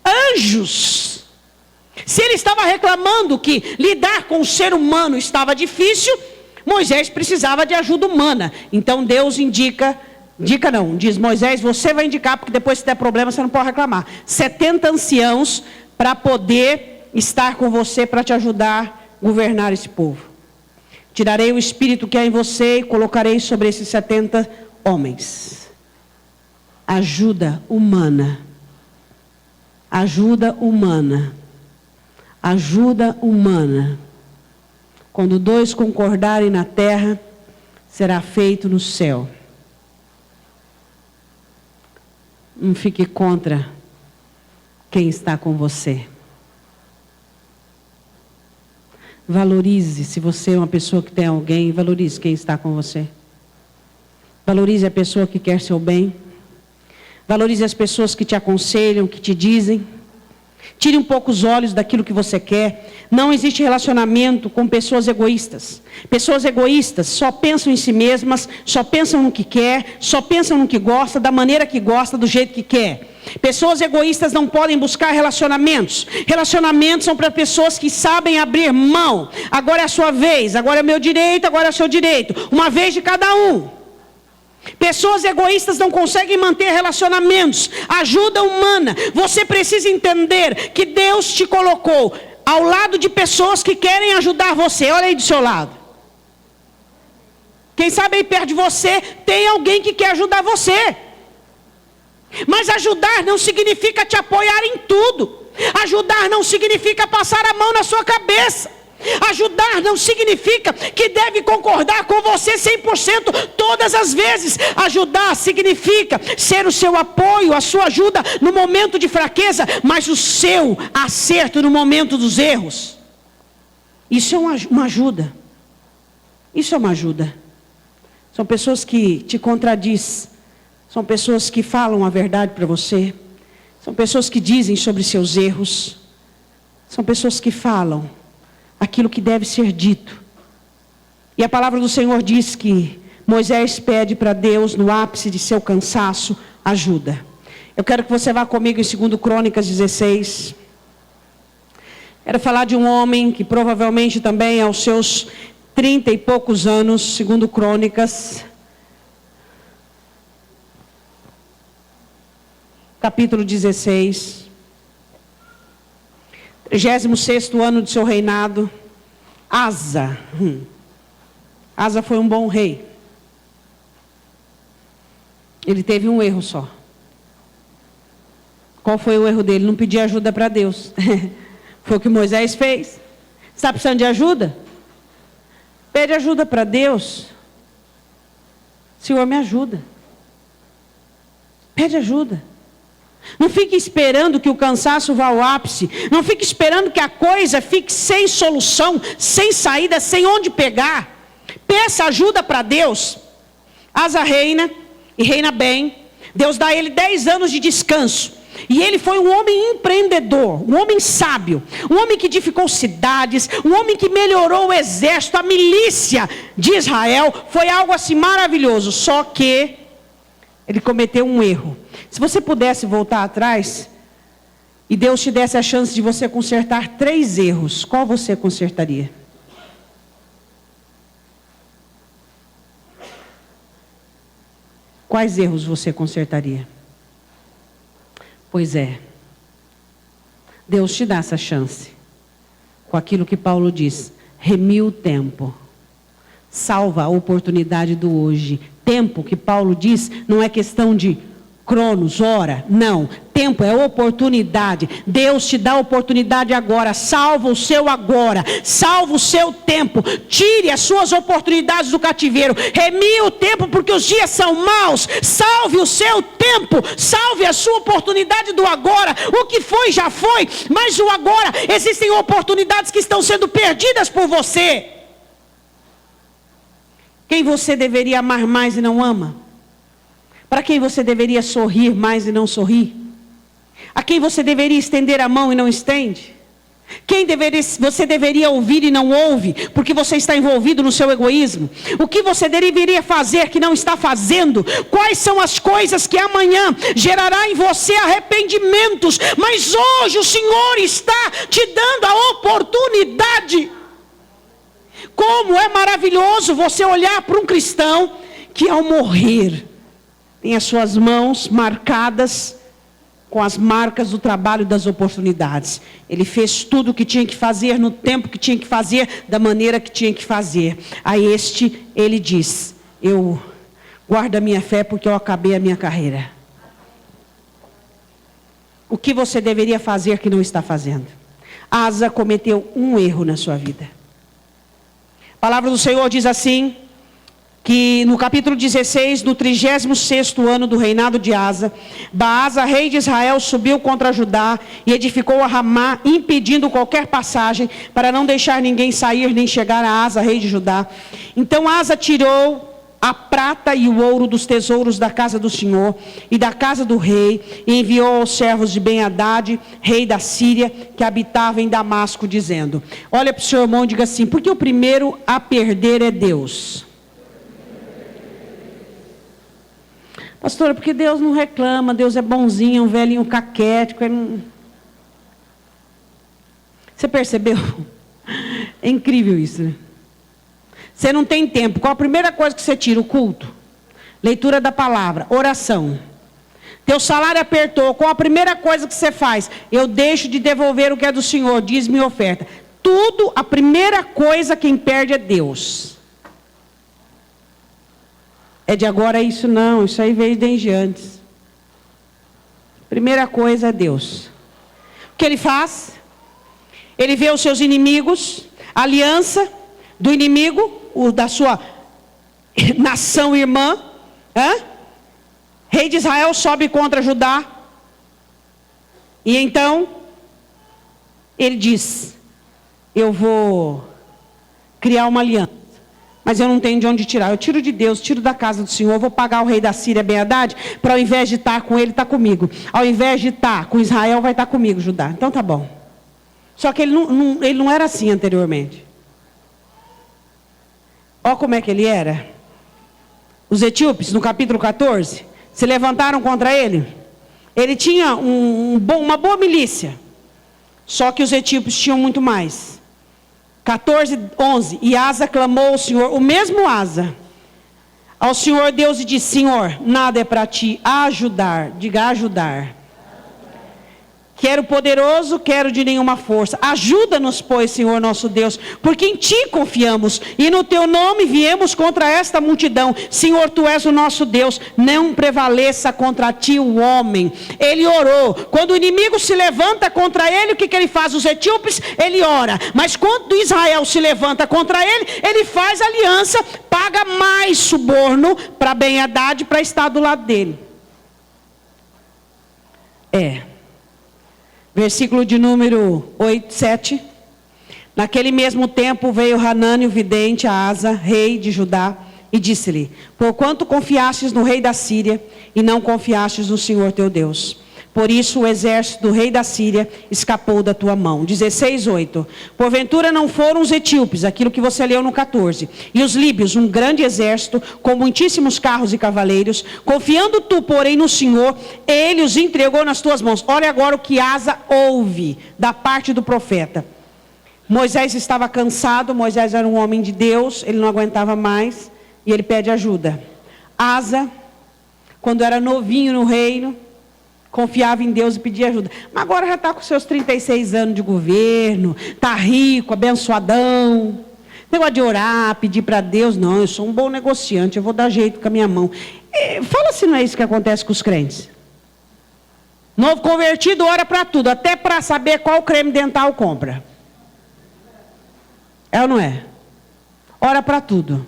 Anjos. Se ele estava reclamando que lidar com o ser humano estava difícil, Moisés precisava de ajuda humana. Então Deus indica Indica não, diz Moisés, você vai indicar, porque depois se der problema você não pode reclamar. 70 anciãos para poder estar com você, para te ajudar a governar esse povo. Tirarei o espírito que há em você e colocarei sobre esses 70 homens. Ajuda humana. Ajuda humana. Ajuda humana. Quando 2 concordarem na terra, será feito no céu. Não fique contra quem está com você. Valorize, se você é uma pessoa que tem alguém, valorize quem está com você. Valorize a pessoa que quer seu bem. Valorize as pessoas que te aconselham, que te dizem. Tire um pouco os olhos daquilo que você quer. Não existe relacionamento com pessoas egoístas. Pessoas egoístas só pensam em si mesmas, só pensam no que quer, só pensam no que gosta, da maneira que gosta, do jeito que quer. Pessoas egoístas não podem buscar relacionamentos. Relacionamentos são para pessoas que sabem abrir mão. Agora é a sua vez, agora é meu direito, agora é o seu direito. Uma vez de cada um. Pessoas egoístas não conseguem manter relacionamentos. Ajuda humana. Você precisa entender que Deus te colocou ao lado de pessoas que querem ajudar você. Olha aí do seu lado. Quem sabe aí perto de você tem alguém que quer ajudar você. Mas ajudar não significa te apoiar em tudo. Ajudar não significa passar a mão na sua cabeça. Ajudar não significa que deve concordar com você 100% todas as vezes. Ajudar significa ser o seu apoio, a sua ajuda no momento de fraqueza, mas o seu acerto no momento dos erros. Isso é uma ajuda. Isso é uma ajuda. São pessoas que te contradizem. São pessoas que falam a verdade para você. São pessoas que dizem sobre seus erros. São pessoas que falam aquilo que deve ser dito. E a palavra do Senhor diz que Moisés pede para Deus, no ápice de seu cansaço, ajuda. Eu quero que você vá comigo em 2 Crônicas 16. Quero falar de um homem que provavelmente também aos seus 30 e poucos anos, 2 Crônicas, capítulo 16. 36º ano de seu reinado, Asa. Asa foi um bom rei. Ele teve um erro só. Qual foi o erro dele? Não pedir ajuda para Deus. Foi o que Moisés fez. Está precisando de ajuda? Pede ajuda para Deus. Senhor, me ajuda. Pede ajuda. Não fique esperando que o cansaço vá ao ápice. Não fique esperando que a coisa fique sem solução, sem saída, sem onde pegar. Peça ajuda para Deus. Asa reina, e reina bem. Deus dá a ele 10 anos de descanso. E ele foi um homem empreendedor, um homem sábio, um homem que edificou cidades, um homem que melhorou o exército, a milícia de Israel. Foi algo assim maravilhoso. Só que ele cometeu um erro. Se você pudesse voltar atrás e Deus te desse a chance de você consertar 3 erros, qual você consertaria? Quais erros você consertaria? Pois é, Deus te dá essa chance. Com aquilo que Paulo diz, remia o tempo. Salva a oportunidade do hoje. Tempo, que Paulo diz, não é questão de cronos, hora, não. Tempo é oportunidade. Deus te dá oportunidade agora. Salva o seu agora. Salva o seu tempo. Tire as suas oportunidades do cativeiro. Remie o tempo porque os dias são maus. Salve o seu tempo. Salve a sua oportunidade do agora. O que foi já foi, mas o agora, existem oportunidades que estão sendo perdidas por você. Quem você deveria amar mais e não ama? Para quem você deveria sorrir mais e não sorri? A quem você deveria estender a mão e não estende? Quem você deveria ouvir e não ouve, porque você está envolvido no seu egoísmo? O que você deveria fazer que não está fazendo? Quais são as coisas que amanhã gerará em você arrependimentos? Mas hoje o Senhor está te dando a oportunidade. Como é maravilhoso você olhar para um cristão que ao morrer, tem as suas mãos marcadas com as marcas do trabalho das oportunidades. Ele fez tudo o que tinha que fazer, no tempo que tinha que fazer, da maneira que tinha que fazer. A este, ele diz, eu guardo a minha fé porque eu acabei a minha carreira. O que você deveria fazer que não está fazendo? Asa cometeu um erro na sua vida. A palavra do Senhor diz assim, que no capítulo 16, no 36º ano do reinado de Asa, Baasa, rei de Israel, subiu contra Judá e edificou a Ramá, impedindo qualquer passagem, para não deixar ninguém sair nem chegar a Asa, rei de Judá. Então Asa tirou a prata e o ouro dos tesouros da casa do Senhor e da casa do rei, e enviou aos servos de Ben-Hadad, rei da Síria, que habitava em Damasco, dizendo, olha para o seu irmão e diga assim, porque o primeiro a perder é Deus. Pastora, porque Deus não reclama, Deus é bonzinho, é um velhinho caquético. Você percebeu? É incrível isso, né? Você não tem tempo. Qual a primeira coisa que você tira? O culto. Leitura da palavra, oração. Teu salário apertou. Qual a primeira coisa que você faz? Eu deixo de devolver o que é do Senhor, diz-me oferta. Tudo, a primeira coisa quem perde é Deus. É de agora isso não, isso aí veio desde antes. Primeira coisa é Deus. O que ele faz? Ele vê os seus inimigos, a aliança do inimigo, o da sua nação irmã. Rei de Israel sobe contra Judá. E então, ele diz, eu vou criar uma aliança. Mas eu não tenho de onde tirar. Eu tiro de Deus, tiro da casa do Senhor. Eu vou pagar o rei da Síria, Ben-Hadad, para ao invés de estar com ele, estar comigo. Ao invés de estar com Israel, vai estar comigo, Judá. Então tá bom. Só que ele não era assim anteriormente. Olha como é que ele era. Os etíopes, no capítulo 14, se levantaram contra ele. Ele tinha uma boa milícia. Só que os etíopes tinham muito mais. 14, 11, e Asa clamou ao Senhor, o mesmo Asa, ao Senhor Deus e disse, Senhor, nada é para ti ajudar, diga ajudar. Quero poderoso, quero de nenhuma força. Ajuda-nos, pois, Senhor nosso Deus, porque em ti confiamos, e no teu nome viemos contra esta multidão. Senhor, tu és o nosso Deus, não prevaleça contra ti o homem. Ele orou. Quando o inimigo se levanta contra ele, o que ele faz? Os etíopes, ele ora. Mas quando Israel se levanta contra ele, ele faz aliança, paga mais suborno para Ben-Hadad, para estar do lado dele. Versículo de número 7. Naquele mesmo tempo veio Hanani, o vidente, a Asa, rei de Judá, e disse-lhe, porquanto confiastes no rei da Síria, e não confiastes no Senhor teu Deus. Por isso o exército do rei da Síria escapou da tua mão. 16:8. Porventura não foram os etíopes, aquilo que você leu no 14, e os líbios, um grande exército, com muitíssimos carros e cavaleiros, confiando tu, porém, no Senhor, ele os entregou nas tuas mãos. Olha agora o que Asa ouve da parte do profeta. Moisés estava cansado, Moisés era um homem de Deus, ele não aguentava mais, e ele pede ajuda. Asa, quando era novinho no reino, confiava em Deus e pedia ajuda. Mas agora já está com seus 36 anos de governo, está rico, abençoadão. Negócio de orar, pedir para Deus, não, eu sou um bom negociante, eu vou dar jeito com a minha mão. Fala se não é isso que acontece com os crentes. Novo convertido ora para tudo, até para saber qual creme dental compra. É ou não é? Ora para tudo.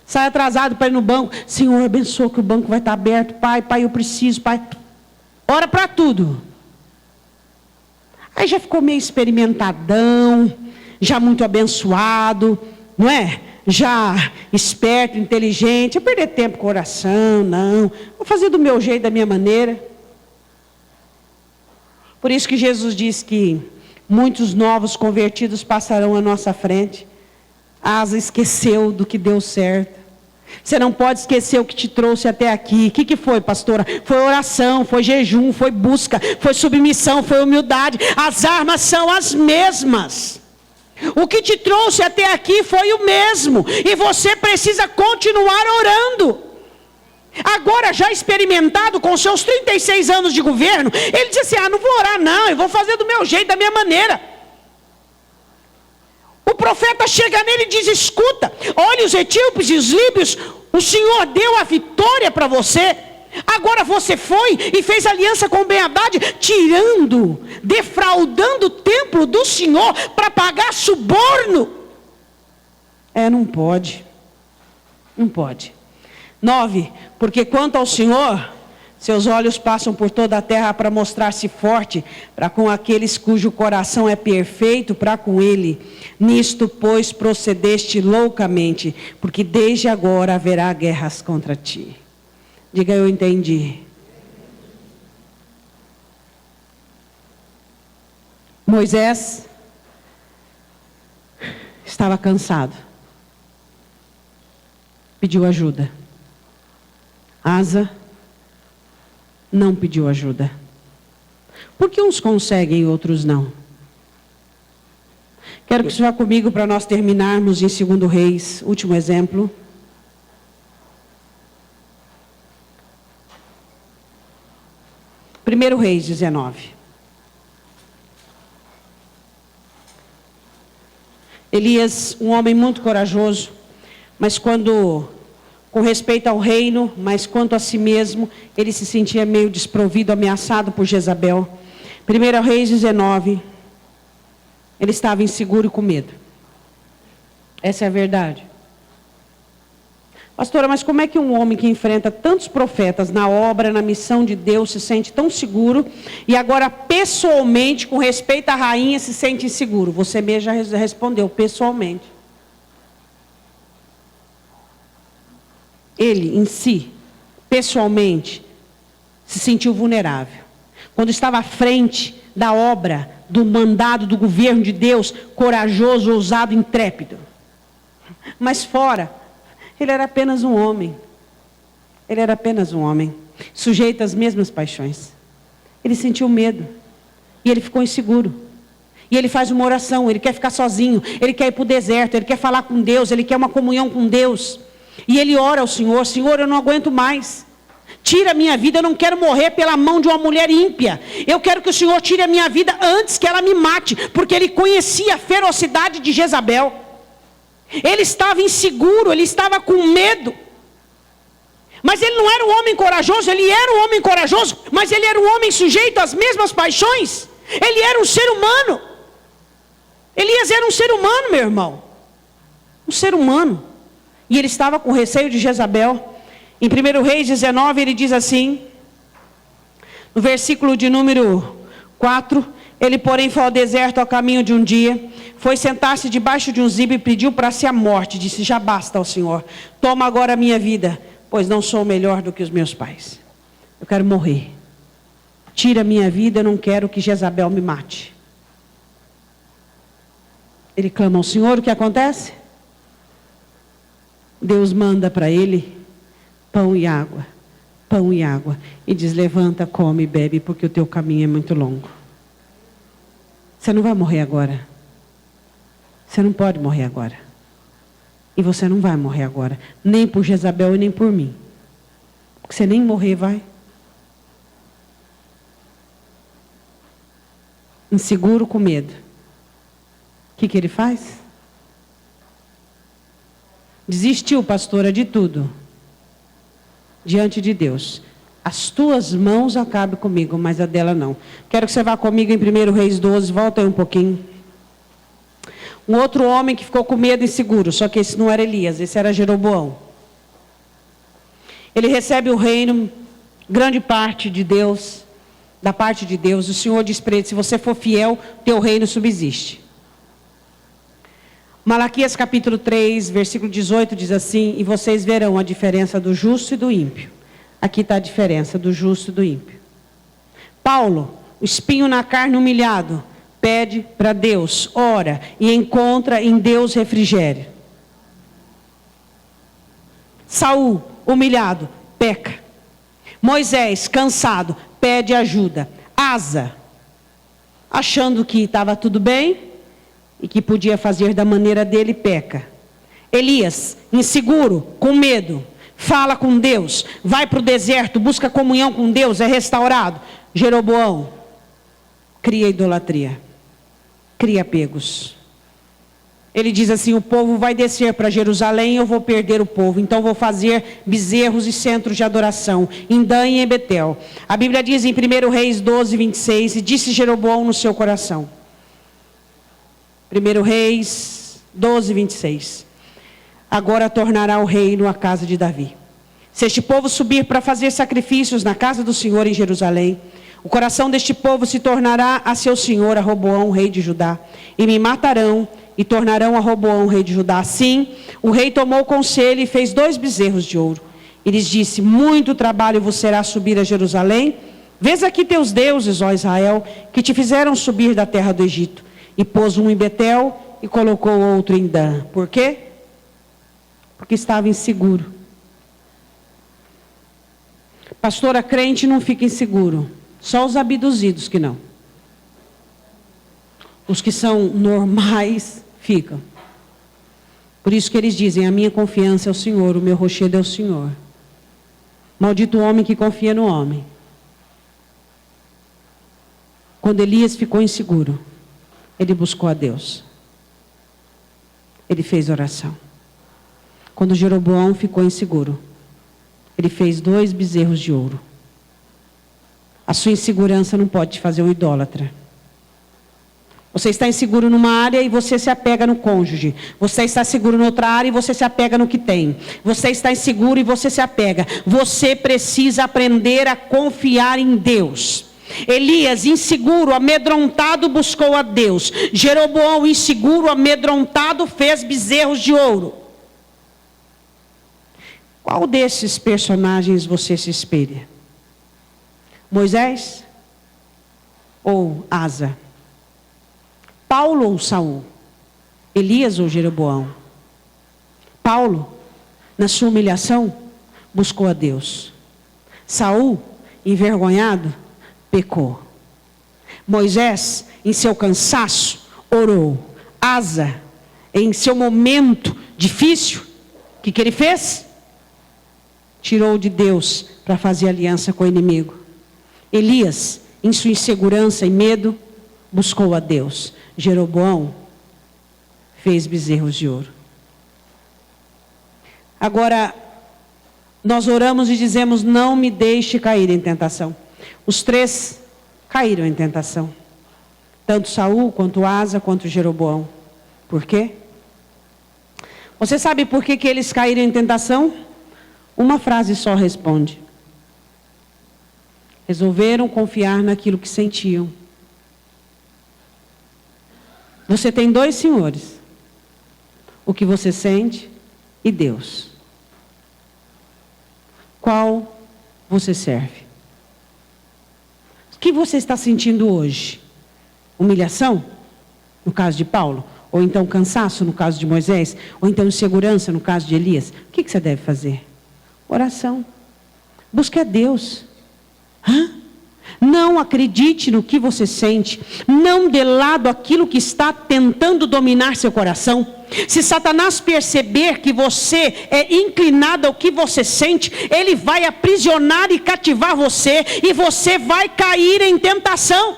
Sai atrasado para ir no banco. Senhor, abençoa que o banco vai estar aberto. Pai, eu preciso, pai. Ora para tudo. Aí já ficou meio experimentadão, já muito abençoado, não é? Já esperto, inteligente. Eu perder tempo com oração, não. Vou fazer do meu jeito, da minha maneira. Por isso que Jesus diz que muitos novos convertidos passarão à nossa frente. Asa esqueceu do que deu certo. Você não pode esquecer o que te trouxe até aqui. O que foi, pastora? Foi oração, foi jejum, foi busca, foi submissão, foi humildade. As armas são as mesmas. O que te trouxe até aqui foi o mesmo. E você precisa continuar orando. Agora já experimentado com seus 36 anos de governo, ele disse assim, não vou orar não, eu vou fazer do meu jeito, da minha maneira. O profeta chega nele e diz, escuta, olha os etíopes e os líbios, o Senhor deu a vitória para você. Agora você foi e fez aliança com Ben-Hadad, defraudando o templo do Senhor para pagar suborno. Não pode. Não pode. 9, porque quanto ao Senhor, seus olhos passam por toda a terra para mostrar-se forte, para com aqueles cujo coração é perfeito, para com ele. Nisto, pois, procedeste loucamente, porque desde agora haverá guerras contra ti. Diga, eu entendi. Moisés estava cansado. Pediu ajuda. Asa não pediu ajuda. Por que uns conseguem e outros não? Quero que você vá comigo para nós terminarmos em 2 Reis, último exemplo. 1 Reis 19. Elias, um homem muito corajoso, mas com respeito ao reino, mas quanto a si mesmo, ele se sentia meio desprovido, ameaçado por Jezabel. 1 Reis 19, ele estava inseguro e com medo. Essa é a verdade. Pastora, mas como é que um homem que enfrenta tantos profetas na obra, na missão de Deus, se sente tão seguro, e agora pessoalmente, com respeito à rainha, se sente inseguro? Você mesmo já respondeu, pessoalmente. Ele, em si, pessoalmente, se sentiu vulnerável. Quando estava à frente da obra, do mandado, do governo de Deus, corajoso, ousado, intrépido. Mas fora, ele era apenas um homem. Ele era apenas um homem, sujeito às mesmas paixões. Ele sentiu medo. E ele ficou inseguro. E ele faz uma oração, ele quer ficar sozinho, ele quer ir para o deserto, ele quer falar com Deus, ele quer uma comunhão com Deus. E ele ora ao Senhor, Senhor, eu não aguento mais. Tira a minha vida, eu não quero morrer pela mão de uma mulher ímpia. Eu quero que o Senhor tire a minha vida antes que ela me mate, porque ele conhecia a ferocidade de Jezabel. Ele estava inseguro, ele estava com medo. Mas ele não era um homem corajoso, ele era um homem corajoso, mas ele era um homem sujeito às mesmas paixões. Ele era um ser humano. Elias era um ser humano, meu irmão. Um ser humano. E ele estava com receio de Jezabel. Em 1 Reis 19, ele diz assim, no versículo de número 4, ele, porém, foi ao deserto ao caminho de um dia, foi sentar-se debaixo de um zimbro e pediu para si a morte. Disse, já basta ao Senhor, toma agora a minha vida, pois não sou melhor do que os meus pais. Eu quero morrer. Tira a minha vida, eu não quero que Jezabel me mate. Ele clama ao Senhor, o que acontece? Deus manda para ele pão e água, e diz, levanta, come e bebe, porque o teu caminho é muito longo. Você não vai morrer agora. Você não pode morrer agora. E você não vai morrer agora, nem por Jezabel e nem por mim. Porque você nem morrer vai. Inseguro, com medo. O que ele faz? Desistiu, pastora, de tudo. Diante de Deus. As tuas mãos acabem comigo, mas a dela não. Quero que você vá comigo em 1 Reis 12, volta aí um pouquinho. Um outro homem que ficou com medo e inseguro, só que esse não era Elias, esse era Jeroboão. Ele recebe o reino, grande parte de Deus, da parte de Deus. O Senhor diz para ele, se você for fiel, teu reino subsiste. Malaquias capítulo 3, versículo 18 diz assim, e vocês verão a diferença do justo e do ímpio. Aqui está a diferença do justo e do ímpio. Paulo, o espinho na carne, humilhado, pede para Deus, ora e encontra em Deus refrigério. Saul, humilhado, peca. Moisés, cansado, pede ajuda. Asa, achando que estava tudo bem e que podia fazer da maneira dele, peca. Elias, inseguro, com medo, fala com Deus, vai para o deserto, busca comunhão com Deus, é restaurado. Jeroboão cria idolatria, cria apegos. Ele diz assim: o povo vai descer para Jerusalém, eu vou perder o povo, então vou fazer bezerros e centros de adoração, em Dan e em Betel. A Bíblia diz em 1 Reis 12, 26, e disse Jeroboão no seu coração. 1 Reis 12, 26. Agora tornará o reino à casa de Davi. Se este povo subir para fazer sacrifícios na casa do Senhor em Jerusalém, o coração deste povo se tornará a seu senhor, a Roboão, rei de Judá, e me matarão, e tornarão a Roboão, rei de Judá. Assim, o rei tomou conselho e fez 2 bezerros de ouro. E lhes disse: muito trabalho vos será subir a Jerusalém. Vês aqui teus deuses, ó Israel, que te fizeram subir da terra do Egito. E pôs um em Betel e colocou outro em Dan. Por quê? Porque estava inseguro. Pastora, crente não fica inseguro. Só os abduzidos que não. Os que são normais ficam. Por isso que eles dizem: a minha confiança é o Senhor, o meu rochedo é o Senhor. Maldito o homem que confia no homem. Quando Elias ficou inseguro, ele buscou a Deus. Ele fez oração. Quando Jeroboão ficou inseguro, ele fez 2 bezerros de ouro. A sua insegurança não pode te fazer um idólatra. Você está inseguro numa área e você se apega no cônjuge. Você está seguro em outra área e você se apega no que tem. Você está inseguro e você se apega. Você precisa aprender a confiar em Deus. Elias, inseguro, amedrontado, buscou a Deus. Jeroboão, inseguro, amedrontado, fez bezerros de ouro. Qual desses personagens você se espelha? Moisés ou Asa? Paulo ou Saul? Elias ou Jeroboão? Paulo, na sua humilhação, buscou a Deus. Saul, envergonhado, pecou. Moisés, em seu cansaço, orou. Asa, em seu momento difícil, o que ele fez? Tirou de Deus para fazer aliança com o inimigo. Elias, em sua insegurança e medo, buscou a Deus. Jeroboão fez bezerros de ouro. Agora, nós oramos e dizemos: não me deixe cair em tentação. Os 3 caíram em tentação. Tanto Saul, quanto Asa, quanto Jeroboão. Por quê? Você sabe por que eles caíram em tentação? Uma frase só responde. Resolveram confiar naquilo que sentiam. Você tem 2 senhores. O que você sente e Deus. Qual você serve? O que você está sentindo hoje? Humilhação? No caso de Paulo? Ou então cansaço, no caso de Moisés? Ou então insegurança, no caso de Elias? O que você deve fazer? Oração. Busque a Deus. Não acredite no que você sente. Não dê lado aquilo que está tentando dominar seu coração. Se Satanás perceber que você é inclinado ao que você sente, ele vai aprisionar e cativar você, e você vai cair em tentação.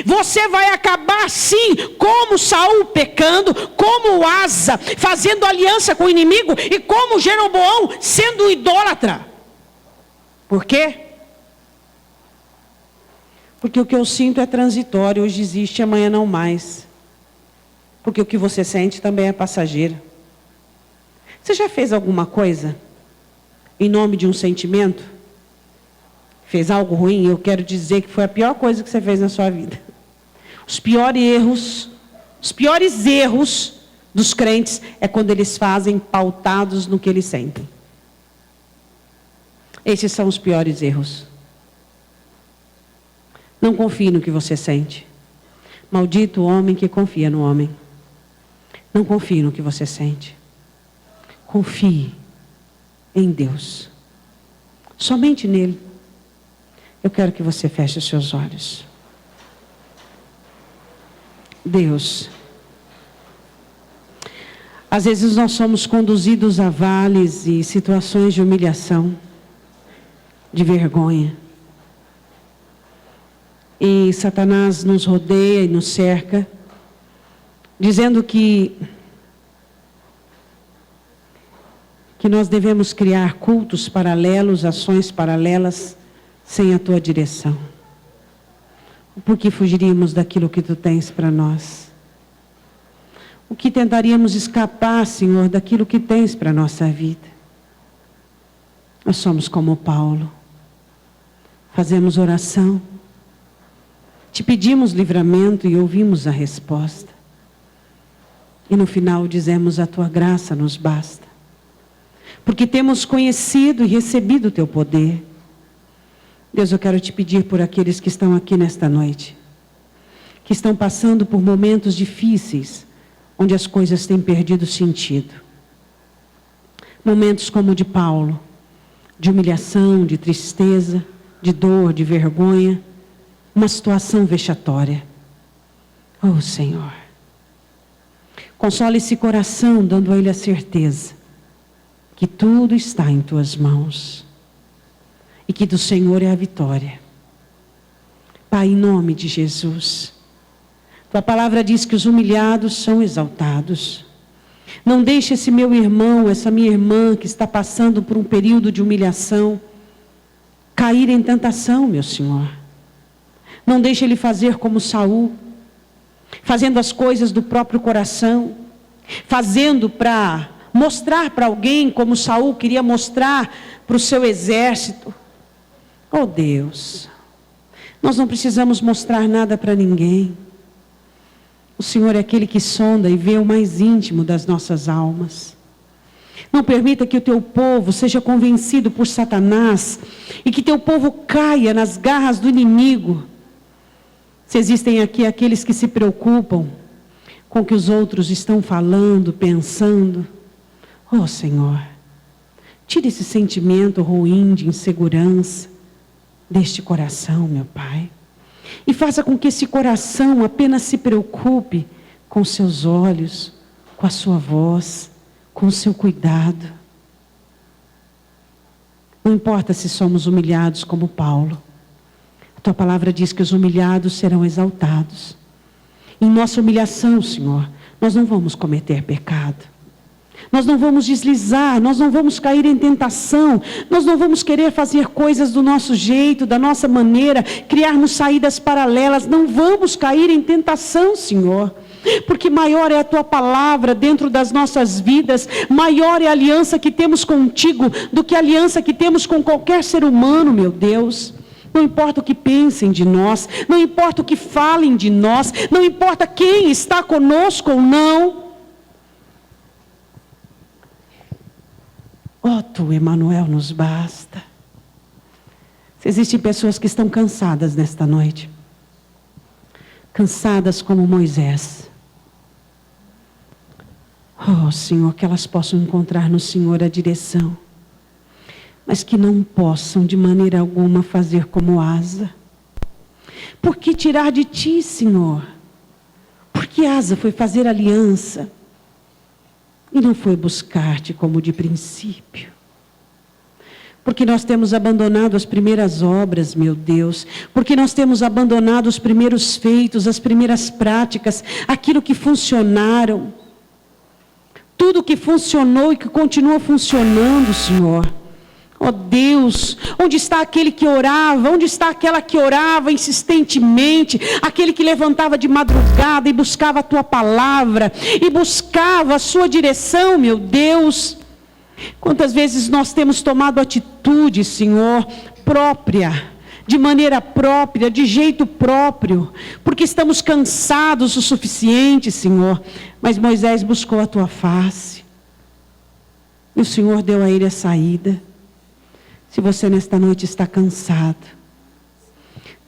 Você vai acabar sim, como Saul pecando, como Asa fazendo aliança com o inimigo, e como Jeroboão sendo idólatra. Por quê? Porque o que eu sinto é transitório, hoje existe, amanhã não mais. Porque o que você sente também é passageiro. Você já fez alguma coisa em nome de um sentimento? Fez algo ruim? Eu quero dizer que foi a pior coisa que você fez na sua vida. Os piores erros dos crentes é quando eles fazem pautados no que eles sentem. Esses são os piores erros. Não confie no que você sente. Maldito o homem que confia no homem. Não confie no que você sente. Confie em Deus. Somente nele. Eu quero que você feche os seus olhos. Deus, Às vezes nós somos conduzidos a vales e situações de humilhação, de vergonha. E Satanás nos rodeia e nos cerca, dizendo que nós devemos criar cultos paralelos, ações paralelas, sem a tua direção. Por que fugiríamos daquilo que tu tens para nós? O que tentaríamos escapar, Senhor, daquilo que tens para a nossa vida? Nós somos como Paulo. Fazemos oração. Te pedimos livramento e ouvimos a resposta. E no final dizemos: a tua graça nos basta. Porque temos conhecido e recebido o teu poder. Deus, eu quero te pedir por aqueles que estão aqui nesta noite, que estão passando por momentos difíceis, onde as coisas têm perdido sentido. Momentos como o de Paulo, de humilhação, de tristeza, de dor, de vergonha, uma situação vexatória. Oh, Senhor, consola esse coração, dando a ele a certeza que tudo está em tuas mãos e que do Senhor é a vitória. Pai, em nome de Jesus, tua palavra diz que os humilhados são exaltados. Não deixe esse meu irmão, essa minha irmã que está passando por um período de humilhação, cair em tentação, meu Senhor. Não deixe ele fazer como Saul, fazendo as coisas do próprio coração, fazendo para mostrar para alguém, como Saul queria mostrar para o seu exército. Oh Deus, nós não precisamos mostrar nada para ninguém. O Senhor é aquele que sonda e vê o mais íntimo das nossas almas. Não permita que o teu povo seja convencido por Satanás e que teu povo caia nas garras do inimigo. Se existem aqui aqueles que se preocupam com o que os outros estão falando, pensando, oh Senhor, tire esse sentimento ruim de insegurança deste coração, meu Pai. E faça com que esse coração apenas se preocupe com seus olhos, com a sua voz, com o seu cuidado. Não importa se somos humilhados como Paulo. A tua palavra diz que os humilhados serão exaltados. Em nossa humilhação, Senhor, nós não vamos cometer pecado. Nós não vamos deslizar, nós não vamos cair em tentação, nós não vamos querer fazer coisas do nosso jeito, da nossa maneira, criarmos saídas paralelas, não vamos cair em tentação, Senhor. Porque maior é a tua palavra dentro das nossas vidas, maior é a aliança que temos contigo do que a aliança que temos com qualquer ser humano, meu Deus. Não importa o que pensem de nós, não importa o que falem de nós, não importa quem está conosco ou não. Oh, tu, Emanuel, nos basta. Se existem pessoas que estão cansadas nesta noite, cansadas como Moisés, oh, Senhor, que elas possam encontrar no Senhor a direção, mas que não possam de maneira alguma fazer como Asa. Por que tirar de ti, Senhor? Porque Asa foi fazer aliança e não foi buscar-te como de princípio. Porque nós temos abandonado as primeiras obras, meu Deus. Porque nós temos abandonado os primeiros feitos, as primeiras práticas, aquilo que funcionaram. Tudo que funcionou e que continua funcionando, Senhor. Oh Deus, onde está aquele que orava? Onde está aquela que orava insistentemente? Aquele que levantava de madrugada e buscava a tua palavra, e buscava a sua direção, meu Deus. Quantas vezes nós temos tomado atitude, Senhor, própria, de maneira própria, de jeito próprio, porque estamos cansados o suficiente, Senhor. Mas Moisés buscou a tua face, e o Senhor deu a ele a saída. Se você nesta noite está cansado,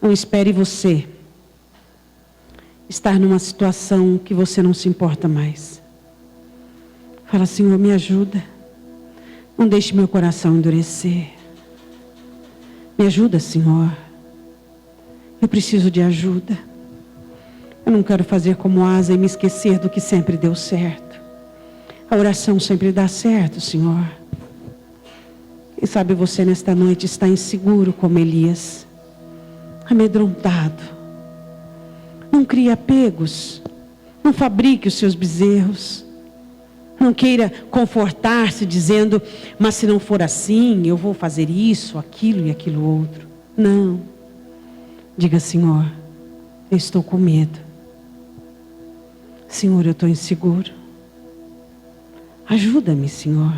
não espere você estar numa situação que você não se importa mais. Fala, Senhor, me ajuda. Não deixe meu coração endurecer. Me ajuda, Senhor. Eu preciso de ajuda. Eu não quero fazer como Asa e me esquecer do que sempre deu certo. A oração sempre dá certo, Senhor. Quem sabe você nesta noite está inseguro como Elias, amedrontado. Não crie apegos, não fabrique os seus bezerros. Não queira confortar-se dizendo, mas se não for assim, eu vou fazer isso, aquilo e aquilo outro. Não. Diga, Senhor, eu estou com medo. Senhor, eu estou inseguro. Ajuda-me, Senhor.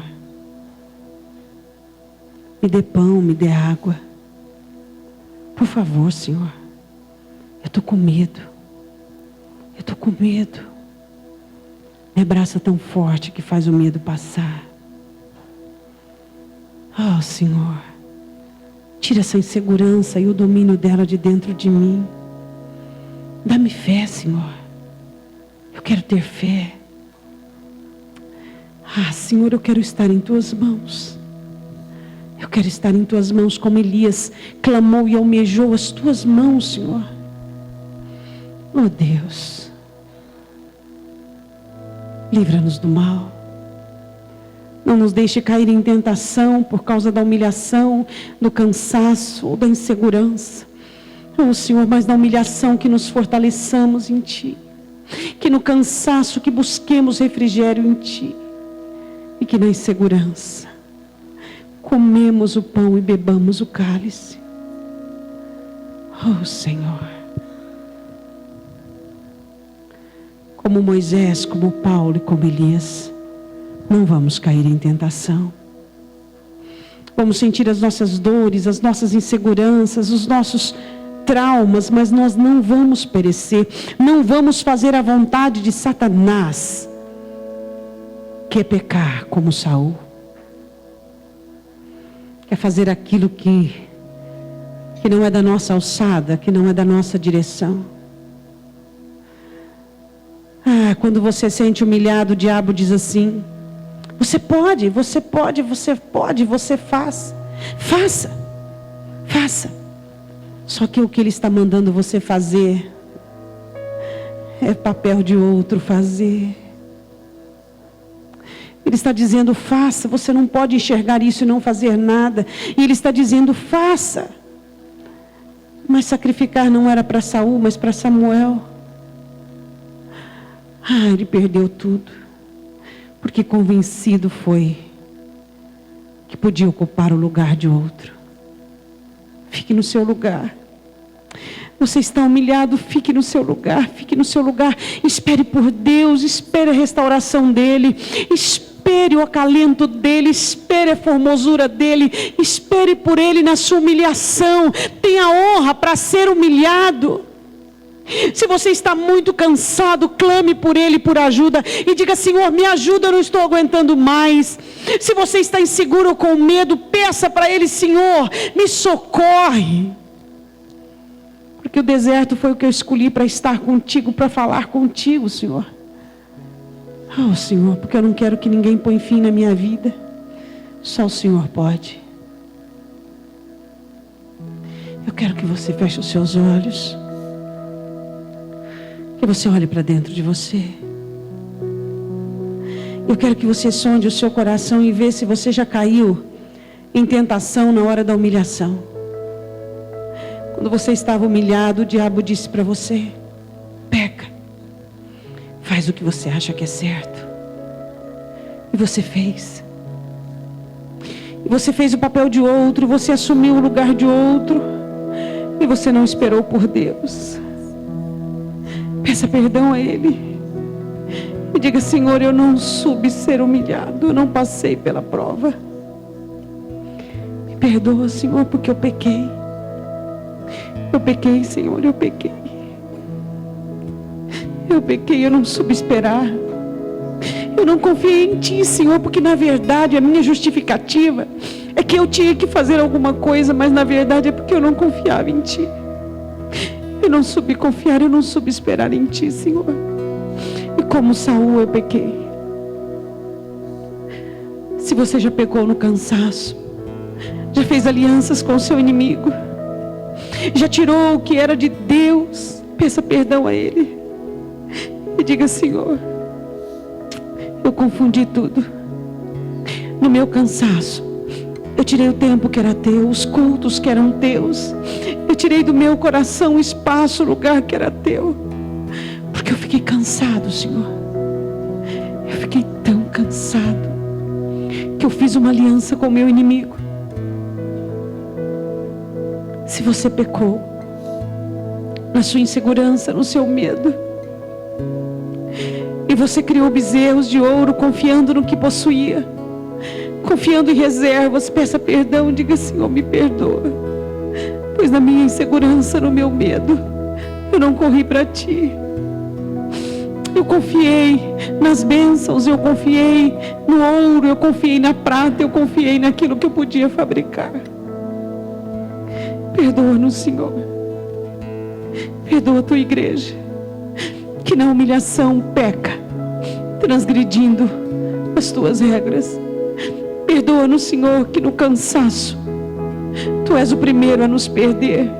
Me dê pão, me dê água. Por favor, Senhor. Eu estou com medo. Eu estou com medo. Me abraça tão forte que faz o medo passar. Oh, Senhor. Tira essa insegurança e o domínio dela de dentro de mim. Dá-me fé, Senhor. Eu quero ter fé. Ah, Senhor, eu quero estar em Tuas mãos. Eu quero estar em Tuas mãos como Elias clamou e almejou as Tuas mãos, Senhor. Oh, Deus. Livra-nos do mal. Não nos deixe cair em tentação por causa da humilhação, do cansaço ou da insegurança. Oh, Senhor, mas na humilhação que nos fortaleçamos em Ti. Que no cansaço que busquemos refrigério em Ti. E que na insegurança comemos o pão e bebamos o cálice. Oh, Senhor. Como Moisés, como Paulo e como Elias, não vamos cair em tentação. Vamos sentir as nossas dores, as nossas inseguranças, os nossos traumas, mas nós não vamos perecer. Não vamos fazer a vontade de Satanás, que é pecar como Saul. Quer fazer aquilo que não é da nossa alçada, que não é da nossa direção. Ah, quando você sente humilhado, o diabo diz assim: você pode, você pode, você pode, você faz. Faça, faça. Só que o que ele está mandando você fazer é papel de outro fazer. Ele está dizendo, faça. Você não pode enxergar isso e não fazer nada. E ele está dizendo, faça. Mas sacrificar não era para Saul, mas para Samuel. Ah, ele perdeu tudo. Porque convencido foi que podia ocupar o lugar de outro. Fique no seu lugar. Você está humilhado, fique no seu lugar. Fique no seu lugar. Espere por Deus, espere a restauração dele. Espere o acalento dele, espere a formosura dele, espere por ele na sua humilhação. Tenha honra para ser humilhado. Se você está muito cansado, clame por ele por ajuda e diga, Senhor, me ajuda, eu não estou aguentando mais. Se você está inseguro ou com medo, peça para ele, Senhor, me socorre. Porque o deserto foi o que eu escolhi para estar contigo, para falar contigo, Senhor. Oh, Senhor, porque eu não quero que ninguém ponha fim na minha vida. Só o Senhor pode. Eu quero que você feche os seus olhos. Que você olhe para dentro de você. Eu quero que você sonde o seu coração e veja se você já caiu em tentação na hora da humilhação. Quando você estava humilhado, o diabo disse para você, peca. Faz o que você acha que é certo. E você fez. E você fez o papel de outro. Você assumiu o lugar de outro. E você não esperou por Deus. Peça perdão a Ele. E diga, Senhor, eu não soube ser humilhado. Eu não passei pela prova. Me perdoa, Senhor, porque eu pequei. Eu pequei, Senhor, eu pequei. Eu pequei, eu não soube esperar. Eu não confiei em Ti, Senhor, porque na verdade a minha justificativa é que eu tinha que fazer alguma coisa, mas na verdade é porque eu não confiava em Ti. Eu não soube confiar, eu não soube esperar em Ti, Senhor. E como Saul eu pequei. Se você já pecou no cansaço, já fez alianças com o seu inimigo, já tirou o que era de Deus, peça perdão a Ele. E diga, Senhor, Eu confundi tudo. No meu cansaço, eu tirei o tempo que era teu, os cultos que eram teus. Eu tirei do meu coração o espaço, o lugar que era teu. Porque eu fiquei cansado, Senhor. Eu fiquei tão cansado que eu fiz uma aliança com o meu inimigo. Se você pecou na sua insegurança, no seu medo, e você criou bezerros de ouro confiando no que possuía, confiando em reservas, peça perdão, diga: Senhor, me perdoa, pois na minha insegurança, no meu medo, eu não corri para ti. Eu confiei nas bênçãos, eu confiei no ouro, eu confiei na prata, eu confiei naquilo que eu podia fabricar. Perdoa-nos, Senhor. Perdoa a tua igreja, que na humilhação peca, transgredindo as tuas regras. Perdoa-nos, Senhor, que no cansaço tu és o primeiro a nos perder.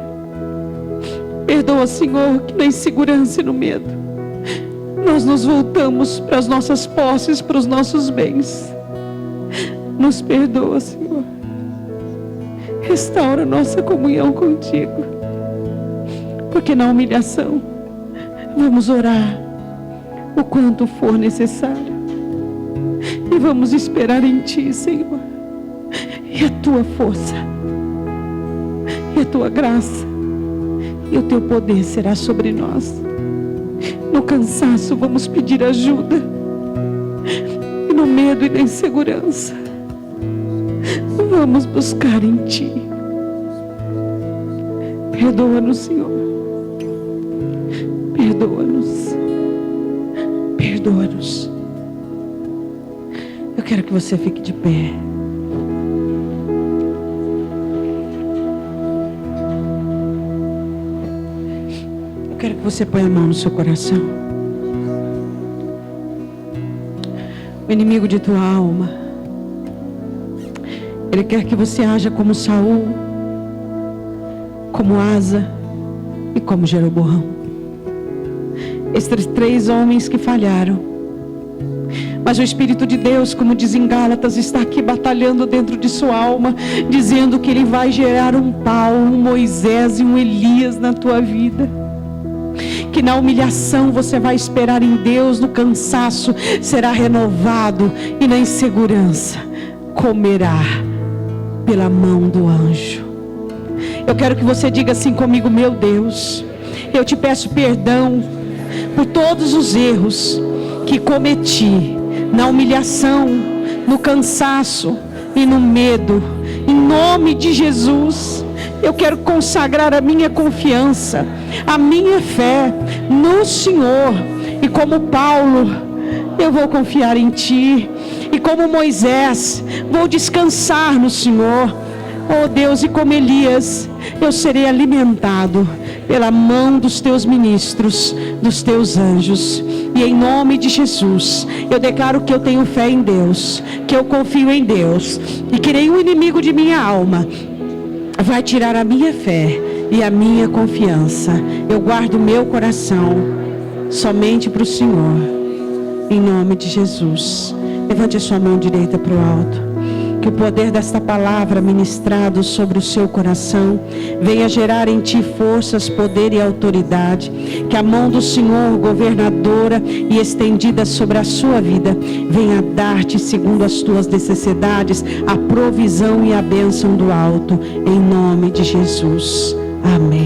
Perdoa, Senhor, que na insegurança e no medo nós nos voltamos para as nossas posses, para os nossos bens. Nos perdoa, Senhor. Restaura nossa comunhão contigo. Porque na humilhação vamos orar o quanto for necessário. E vamos esperar em ti, Senhor. E a tua força, e a tua graça, e o teu poder será sobre nós. No cansaço vamos pedir ajuda, e no medo e na insegurança vamos buscar em ti. Perdoa-nos, Senhor. Perdoa-nos. Perdoa-nos. Eu quero que você fique de pé. Eu quero que você ponha a mão no seu coração. O inimigo de tua alma, ele quer que você haja como Saul, como Asa e como Jeroboão. Esses 3 homens que falharam. Mas o Espírito de Deus, como diz em Gálatas, está aqui batalhando dentro de sua alma, dizendo que Ele vai gerar um Paulo, um Moisés e um Elias na tua vida. Que na humilhação você vai esperar em Deus, no cansaço será renovado, e na insegurança comerá pela mão do anjo. Eu quero que você diga assim comigo: meu Deus, eu te peço perdão por todos os erros que cometi na humilhação, no cansaço e no medo. Em nome de Jesus, eu quero consagrar a minha confiança, a minha fé no Senhor. E como Paulo, eu vou confiar em ti. E como Moisés, vou descansar no Senhor. Oh Deus, e como Elias, eu serei alimentado pela mão dos teus ministros, dos teus anjos. E em nome de Jesus, eu declaro que eu tenho fé em Deus, que eu confio em Deus, e que nenhum inimigo de minha alma vai tirar a minha fé e a minha confiança. Eu guardo meu coração somente para o Senhor, em nome de Jesus. Levante a sua mão direita para o alto. Que o poder desta palavra ministrado sobre o seu coração venha gerar em ti forças, poder e autoridade. Que a mão do Senhor, governadora e estendida sobre a sua vida, venha dar-te, segundo as tuas necessidades, a provisão e a bênção do alto, em nome de Jesus. Amém.